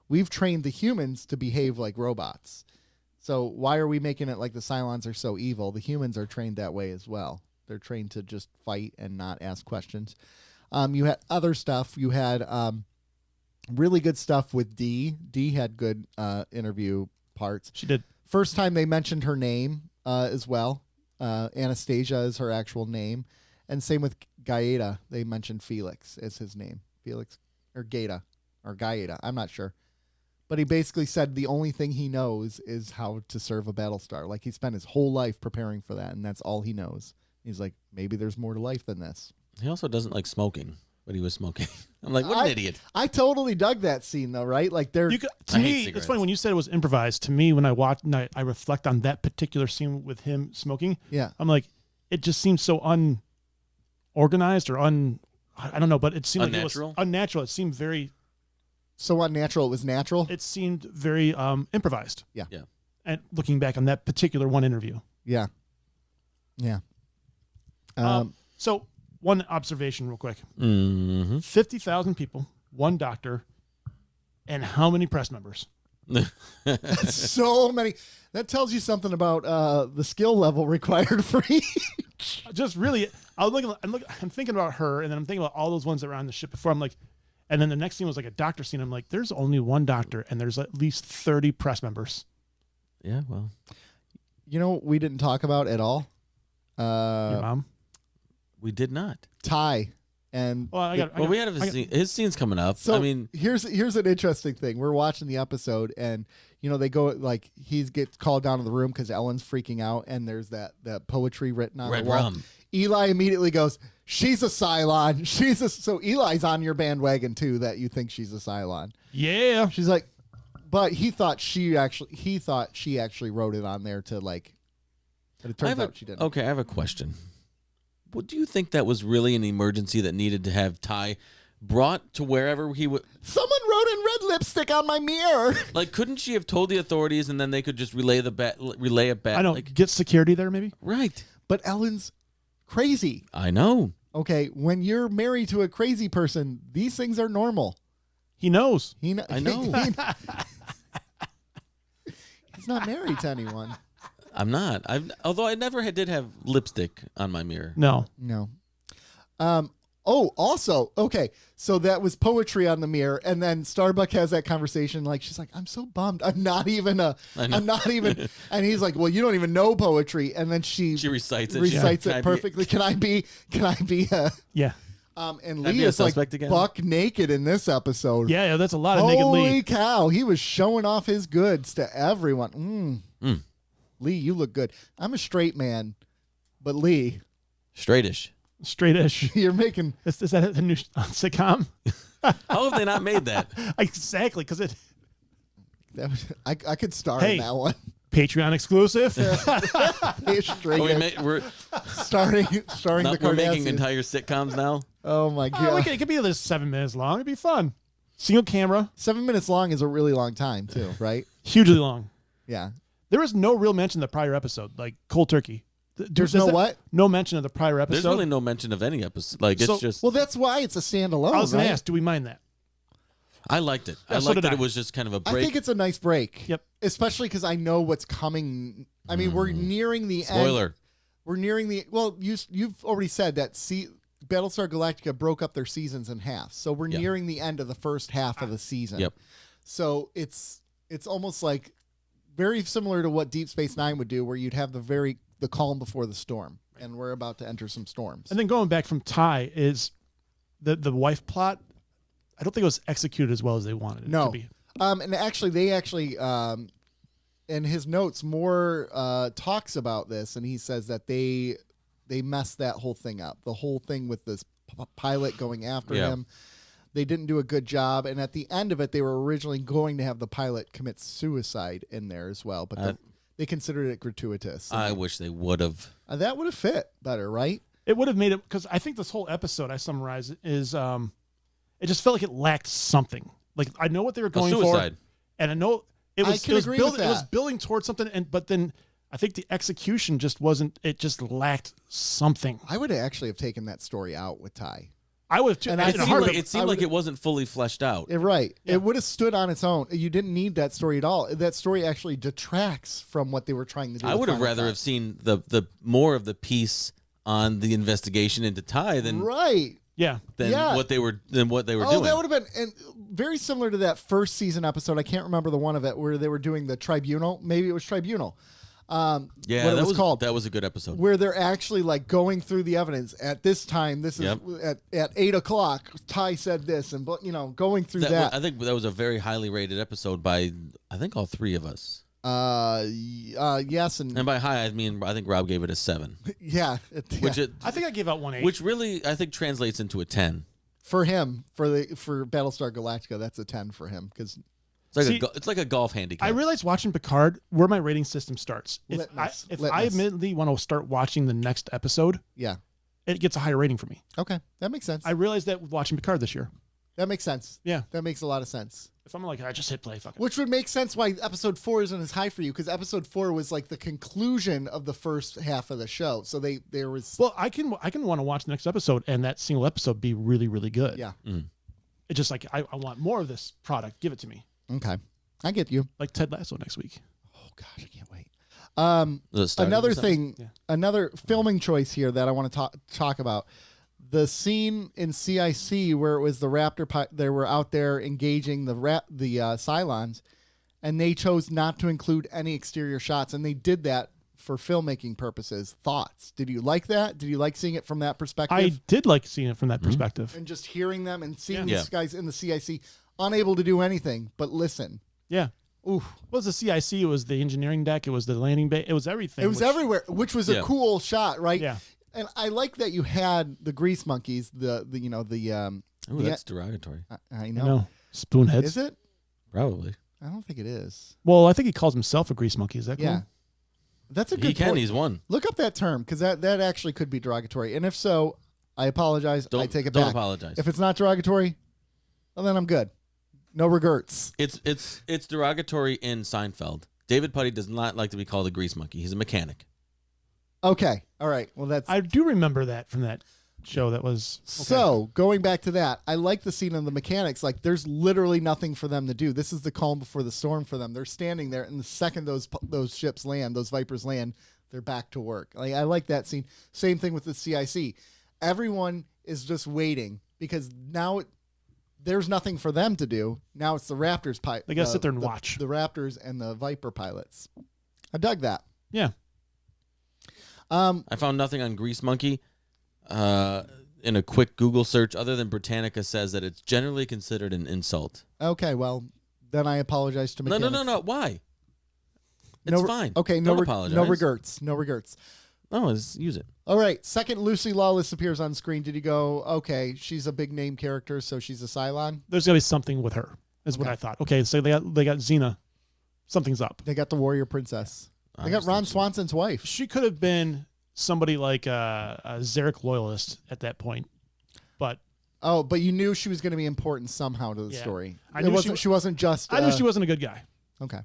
We've trained the humans to behave like robots. So why are we making it like the Cylons are so evil? The humans are trained that way as well. They're trained to just fight and not ask questions. You had other stuff. You had really good stuff with Dee. Dee had good interview parts. She did. First time they mentioned her name as well. Anastasia is her actual name. And same with Gaeta. They mentioned Felix as his name. Felix or Gaeta or Gaeta. I'm not sure. But he basically said the only thing he knows is how to serve a Battlestar. Like he spent his whole life preparing for that, and that's all he knows. He's like, maybe there's more to life than this. He also doesn't like smoking, but he was smoking. I'm like, what an idiot. I totally dug that scene though, right? Like they're To I hate me, it's cigarettes. funny when you said it was improvised. To me, when I watch and I reflect on that particular scene with him smoking, yeah. I'm like, it just seems so unorganized or I don't know, but it seemed Unnatural? like it was unnatural. It seemed very So unnatural. It was natural. it seemed very improvised. Yeah. Yeah. And looking back on that particular one interview. Yeah. Yeah. So one observation real quick. Mm-hmm. 50,000 people, one doctor, and how many press members? So many. That tells you something about the skill level required for each. Just really, I'm thinking about her, and then I'm thinking about all those ones that were on the ship before. I'm like, and then the next scene was like a doctor scene. I'm like, there's only one doctor, and there's at least 30 press members. Yeah, well. You know what we didn't talk about at all? Your mom? We did not. Ty. And Well, we had his scene's coming up. so I mean, here's an interesting thing. We're watching the episode, and they go like he gets called down to the room because Ellen's freaking out, and there's that poetry written on Red the wall. Rum. Eli immediately goes, "She's a Cylon. So Eli's on your bandwagon too. That you think she's a Cylon." Yeah. She's like, but he thought she actually wrote it on there to like. But it turns out she didn't. Okay, I have a question. What do you think that was really an emergency that needed to have Ty brought to wherever he would? Someone wrote in red lipstick on my mirror. Like, couldn't she have told the authorities and then they could just relay it back? I don't Like, get security there, maybe. right. But Ellen's crazy. I know. Okay, when you're married to a crazy person, these things are normal. He knows. I know. He's not married to anyone. I'm not. Although I never did have lipstick on my mirror. No. No. Also, okay, so that was poetry on the mirror, and then Starbuck has that conversation, like she's like, "I'm so bummed. I'm not even," and he's like, "Well, you don't even know poetry," and then she recites it. recites Can I it be- perfectly. Can I be? Yeah. And Can I Lee be a is like suspect again? buck naked in this episode. Yeah, that's a lot of naked Holy Lee. cow, he was showing off his goods to everyone. Lee, you look good. I'm a straight man, but Lee, Straightish. Straight-ish. you're making Is that a new sitcom? How have they not made that? Exactly, because it that was, I could star Hey. in that one. Patreon exclusive. Straight We're starring not, the we're making Kardashians. entire sitcoms now. Oh my Oh, god. it could be at least 7 minutes long. It'd be fun. Single camera, 7 minutes long is a really long time too, right? hugely long. Yeah. There was no real mention of the prior episode, like cold turkey. There's no what? No mention of the prior episode. There's really no mention of any episode. Like, So- it's just. Well, that's why it's a standalone. I was going right? to ask, do we mind that? I liked it. Yeah, I so liked did that I. it was just kind of a I break. think it's a nice break. Yep. Especially because I know what's coming. I mean, we're nearing the end. Spoiler. We're nearing the. Well, you've already said that. Battlestar Galactica broke up their seasons in half, so we're Yeah. nearing the end of the first half of the season. Yep. So it's almost like very similar to what Deep Space Nine would do, where you'd have the calm before the storm, and we're about to enter some storms. And then going back from Ty is the wife plot. I don't think it was executed as well as they wanted it No. to be. And actually, in his notes, Moore talks about this, and he says that they messed that whole thing up. The whole thing with this pilot going after Yeah. him. they didn't do a good job. And at the end of it, they were originally going to have the pilot commit suicide in there as well, but they considered it gratuitous. I wish they would have. That would have fit better, right? It would have made it, because I think this whole episode, I summarize it, is it just felt like it lacked something. Like, I know what they were going for, and I know it was building towards something, but then I think the execution just wasn't. It just lacked something. I would actually have taken that story out with Ty. I would have too. And it seemed like it wasn't fully fleshed out. Right. Yeah. It would have stood on its own. You didn't need that story at all. That story actually detracts from what they were trying to do. I would have rather have seen the more of the piece on the investigation into Ty than what they were doing. That would have been very similar to that first season episode. I can't remember the one of it where they were doing the tribunal. Maybe it was Tribunal. What it was called. That was a good episode. Where they're actually like going through the evidence. At this time, this is at 8:00. Ty said this, and going through that. I think that was a very highly rated episode by I think all three of us. Yes, and by high I mean I think Rob gave it a 7. Yeah, I think I gave out 1 8, which really I think translates into a 10 for him for Battlestar Galactica. That's a 10 for him because. It's like a golf handicap. I realized watching Picard where my rating system starts. If I admittedly want to start watching the next episode, it gets a higher rating for me. Okay, that makes sense. I realized that with watching Picard this year. That makes sense. Yeah, that makes a lot of sense. If I'm like, I just hit play, fuck it. Which would make sense why episode 4 isn't as high for you, because episode 4 was like the conclusion of the first half of the show. So there was. Well, I can want to watch the next episode and that single episode be really, really good. Yeah. It's just like I want more of this product. Give it to me. Okay. I get you. Like Ted Lasso next week. Oh gosh, I can't wait. Another thing, another filming choice here that I want to talk about. The scene in CIC where it was the Raptor, they were out there engaging the Cylons, and they chose not to include any exterior shots, and they did that for filmmaking purposes. Thoughts? Did you like that? Did you like seeing it from that perspective? I did like seeing it from that perspective. And just hearing them and seeing these guys in the CIC unable to do anything but listen. Yeah. Oof. What was the CIC? It was the engineering deck. It was the landing bay. It was everything. It was everywhere, which was a cool shot, right? Yeah. And I like that you had the grease monkeys, Ooh, that's derogatory. I know. Spoonheads. Is it? Probably. I don't think it is. Well, I think he calls himself a grease monkey. Is that cool? Yeah. That's a good point. He's one. Look up that term, because that actually could be derogatory. And if so, I apologize. I take it back. Don't apologize. If it's not derogatory, well, then I'm good. No regrets. It's derogatory in Seinfeld. David Puddy does not like to be called a grease monkey. He's a mechanic. Okay. All right. Well, I do remember that from that show. That was okay. So going back to that. I like the scene of the mechanics. Like, there's literally nothing for them to do. This is the calm before the storm for them. They're standing there, and the second those ships land, those Vipers land, they're back to work. Like, I like that scene. Same thing with the CIC. Everyone is just waiting because now there's nothing for them to do. Now it's the Raptors pilot. They got to sit there and watch the Raptors and the Viper pilots. I dug that. Yeah. I found nothing on Grease Monkey in a quick Google search other than Britannica says that it's generally considered an insult. Okay, well, then I apologize to mechanics. No. Why? It's fine. Okay, Don't apologize. No regrets. No regrets. No, use it. All right, second Lucy Lawless appears on screen. Did you go, okay, she's a big name character, so she's a Cylon? There's got to be something with her, is what I thought. Okay, so they got Xena. Something's up. They got the Warrior Princess. They got Ron Swanson's wife. She could have been somebody like a Zarek loyalist at that point, but you knew she was going to be important somehow to the story. She wasn't just. I knew she wasn't a good guy. Okay.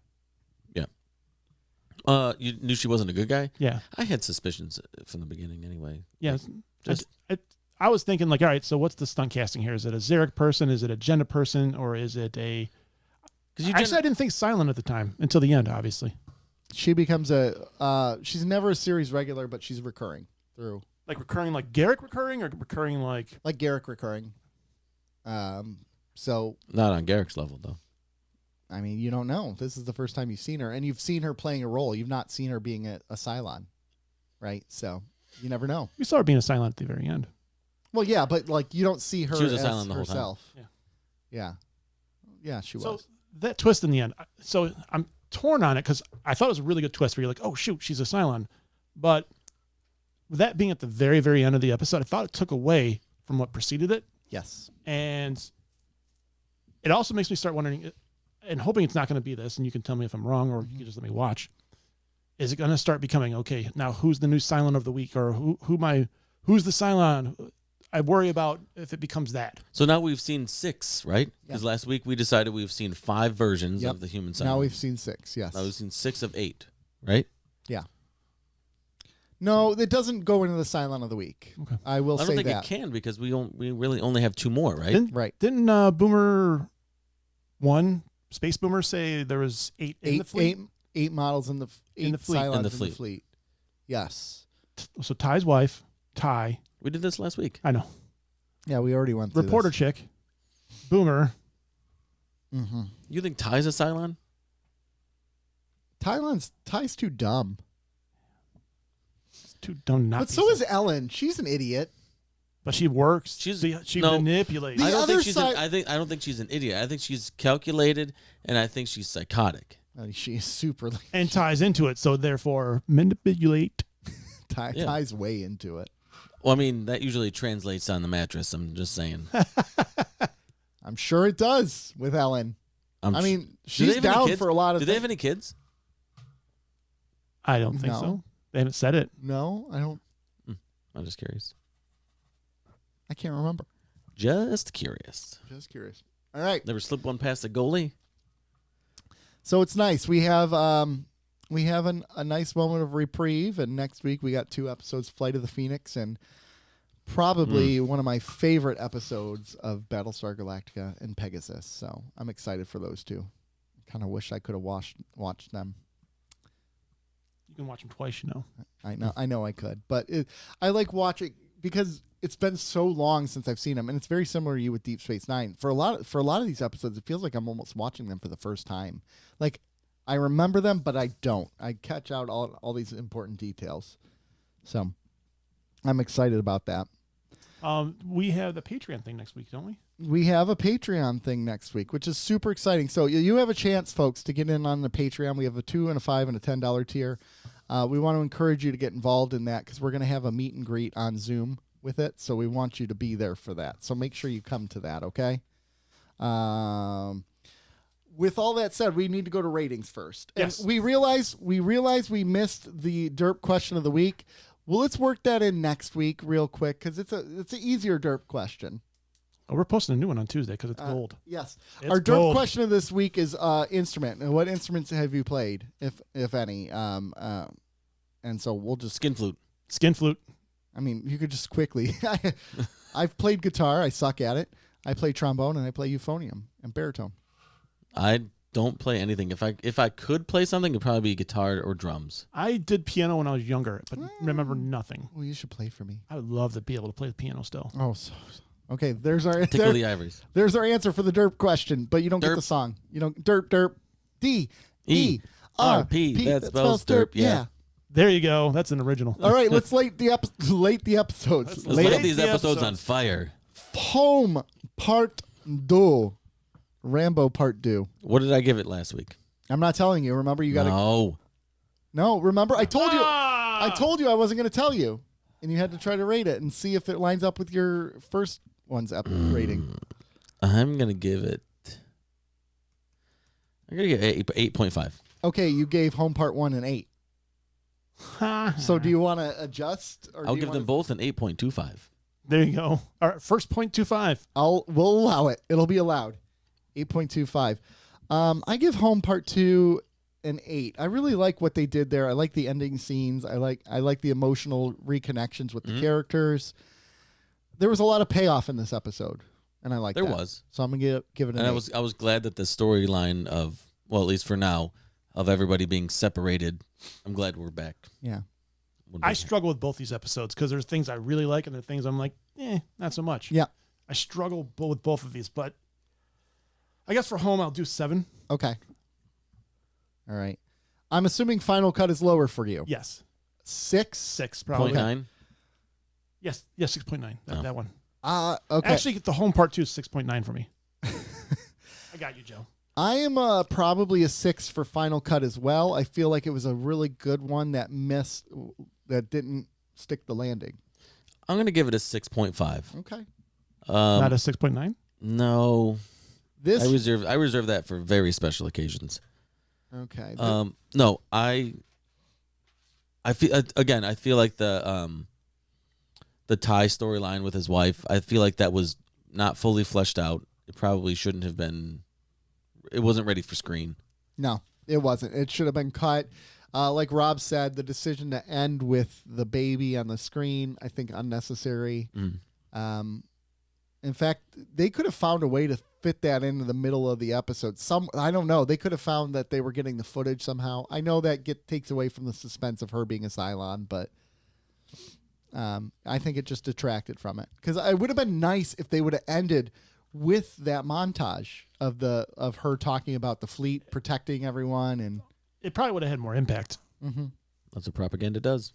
Yeah. You knew she wasn't a good guy? Yeah. I had suspicions from the beginning anyway. Yeah. I was thinking like, all right, so what's the stunt casting here? Is it a Zarek person? Is it a Jenna person? Or is it a? Actually, I didn't think Silent at the time until the end, obviously. She becomes she's never a series regular, but she's recurring through. Like recurring, like Garrick recurring, or recurring like Garrick recurring. So not on Garrick's level though. I mean, you don't know. This is the first time you've seen her, and you've seen her playing a role. You've not seen her being a Cylon, right? So you never know. We saw her being a Silent at the very end. Well, yeah, but like you don't see her she was as a Cylon the whole herself. time. Yeah, she was. So that twist in the end. So I'm torn on it because I thought it was a really good twist where you're like, oh shoot, she's a Cylon, but with that being at the very, very end of the episode, I thought it took away from what preceded it. Yes. And It also makes me start wondering, and hoping it's not going to be this, and you can tell me if I'm wrong, or you can just let me watch. Is it going to start becoming, okay, now who's the new Cylon of the week, or who's the Cylon? I worry about if it becomes that. So now we've seen 6, right? Because last week we decided we've seen 5 versions of the human Cylon. Now we've seen 6, yes. Now we've seen 6 of 8, right? Yeah. No, it doesn't go into the Cylon of the week. Okay. I will say that. I don't think it can because we really only have 2 more, right? Didn't Boomer 1, Space Boomer, say there was 8 in the fleet? 8 models in the fleet. Cylons in the fleet. Yes. So Ty's wife, Ty. We did this last week. I know. Yeah, we already went through Reporter this. chick, Boomer. Mm-hmm. You think Ty's a Cylon? Ty's too dumb. It's too dumb not. But so is Ellen. She's an idiot. But she works. She no, manipulates. I don't think she's an idiot. I think she's calculated, and I think she's psychotic. She's super. And ties into it, so therefore manipulate. Ties way into it. Well, I mean, that usually translates on the mattress. I'm just saying. I'm sure it does with Ellen. I mean, she's down for a lot of things. Do they have any kids? I don't think so. They haven't said it. No, I don't. I'm just curious. I can't remember. Just curious. All right. Never slipped one past the goalie? So it's nice. We have a nice moment of reprieve, and next week we got 2 episodes, Flight of the Phoenix, and probably one of my favorite episodes of Battlestar Galactica and Pegasus. So I'm excited for those 2. Kind of wish I could have watched them. You can watch them twice, you know. I know I could, but I like watching because it's been so long since I've seen them, and it's very similar to you with Deep Space Nine. For a lot of these episodes, it feels like I'm almost watching them for the first time. Like I remember them, but I don't. I catch out all these important details. So I'm excited about that. We have the Patreon thing next week, don't we? We have a Patreon thing next week, which is super exciting. So you have a chance, folks, to get in on the Patreon. We have a $2 and a $5 and a $10 tier. We want to encourage you to get involved in that because we're going to have a meet and greet on Zoom with it. So we want you to be there for that. So make sure you come to that, okay? With all that said, we need to go to ratings first. Yes. And we realize we missed the derp question of the week. Well, let's work that in next week real quick because it's an easier derp question. Oh, we're posting a new one on Tuesday because it's gold. Yes. It's Our derp gold. question of this week is instrument. And what instruments have you played, if any? And so we'll just Skin flute. Skin flute. I mean, you could just quickly. I've played guitar. I suck at it. I play trombone and I play euphonium and baritone. I don't play anything. If I could play something, it'd probably be guitar or drums. I did piano when I was younger, but remember nothing. Well, you should play for me. I would love to be able to play the piano still. Oh, okay. There's our Tickle the ivories. There's our answer for the derp question, but you don't get Derp. the song. You don't derp. D-E-R-P. That spells derp. Yeah. There you go. That's an original. All right, let's late the episodes. Let's light Late these the episodes on episodes. fire. Home Part 2. Rambo Part 2. What did I give it last week? I'm not telling you. Remember, you got to. No, remember, I told you. I told you I wasn't going to tell you, and you had to try to rate it and see if it lines up with your first one's rating. I'm gonna give it. I'm gonna give it 8.5. Okay, you gave Home Part 1 an 8. So do you want to adjust? Or I'll give them both an 8.25. There you go. All right, first 0.25. We'll allow it. It'll be allowed. 8.25. I give Home Part 2 an 8. I really like what they did there. I like the ending scenes. I like the emotional reconnections with the characters. There was a lot of payoff in this episode, and I like that. There was. So I'm gonna give it an 8. And I was glad that the storyline of, well, at least for now, of everybody being separated. I'm glad we're back. Yeah. I struggle with both these episodes because there's things I really like and there are things I'm like, not so much. Yeah. I struggle with both of these, but I guess for Home I'll do 7. Okay. All right. I'm assuming Final Cut is lower for you. Yes. 6? 6 probably. 0.9. Yes, 6.9. That one. Okay. Actually, the Home Part 2 is 6.9 for me. I got you, Joe. I am probably a 6 for Final Cut as well. I feel like it was a really good one that didn't stick the landing. I'm gonna give it a 6.5. Okay. Not a 6.9? No. This I reserve that for very special occasions. okay. No, I feel again. I feel like the Ty storyline with his wife. I feel like that was not fully fleshed out. It probably shouldn't have been. It wasn't ready for screen. No, it wasn't. It should have been cut. Like Rob said, the decision to end with the baby on the screen, I think, unnecessary. In fact, they could have found a way to fit that into the middle of the episode. I don't know. They could have found that they were getting the footage somehow. I know that takes away from the suspense of her being a Cylon, but I think it just detracted from it. Because it would have been nice if they would have ended with that montage of her talking about the fleet protecting everyone, and It probably would have had more impact. That's what propaganda does.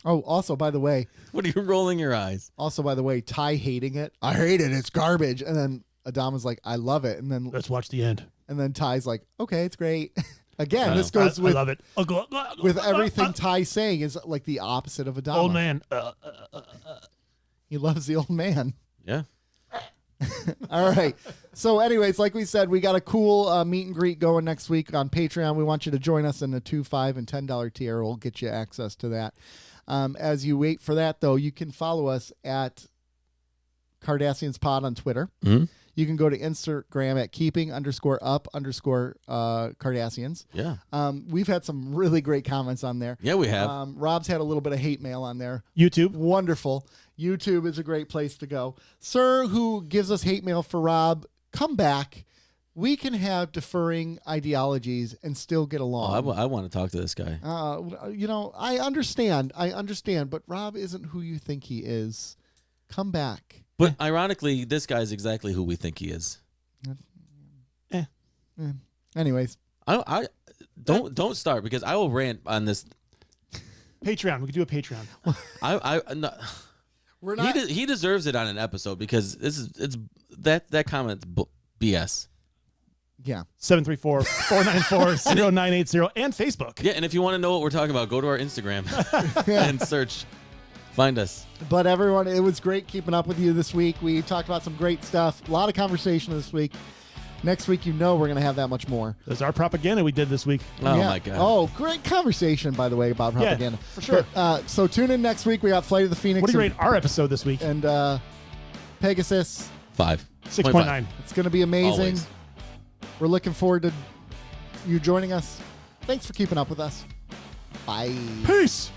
oh, also by the way, What are you rolling your eyes? Ty hating it. I hate it. It's garbage. And then Adama's like, I love it. And then Let's watch the end. Ty's like, okay, it's great. Again, Wow. this goes I with love it. with everything Ty's saying is like the opposite of Adama. Old man. He loves the old man. Yeah. All right. So anyways, like we said, we got a cool meet and greet going next week on Patreon. We want you to join us in the $2, $5, and $10 tier. We'll get you access to that. As you wait for that, though, you can follow us at Cardassians Pod on Twitter. Mm-hmm. You can go to Instagram at keeping_up_Cardassians. Yeah. We've had some really great comments on there. Yeah, we have. Rob's had a little bit of hate mail on there. YouTube. Wonderful. YouTube is a great place to go. Sir, who gives us hate mail for Rob, come back. We can have differing ideologies and still get along. I want to talk to this guy. I understand, but Rob isn't who you think he is. Come back. But ironically, this guy's exactly who we think he is. Anyways, I don't start because I will rant on this. Patreon. We could do a Patreon. No, we're not. he deserves it on an episode because that comment's BS. Yeah. 734-494-0980 and Facebook. Yeah, and if you want to know what we're talking about, go to our Instagram and search. Find us. But everyone, it was great keeping up with you this week. We talked about some great stuff. A lot of conversation this week. Next week, we're going to have that much more. There's our propaganda we did this week. Oh, my God. Oh, great conversation, by the way, about propaganda. Yeah, for sure. But, so tune in next week. We got Flight of the Phoenix. What do you rate our episode this week? And Pegasus. 5. 6.9. It's going to be amazing. Always. We're looking forward to you joining us. Thanks for keeping up with us. Bye. Peace.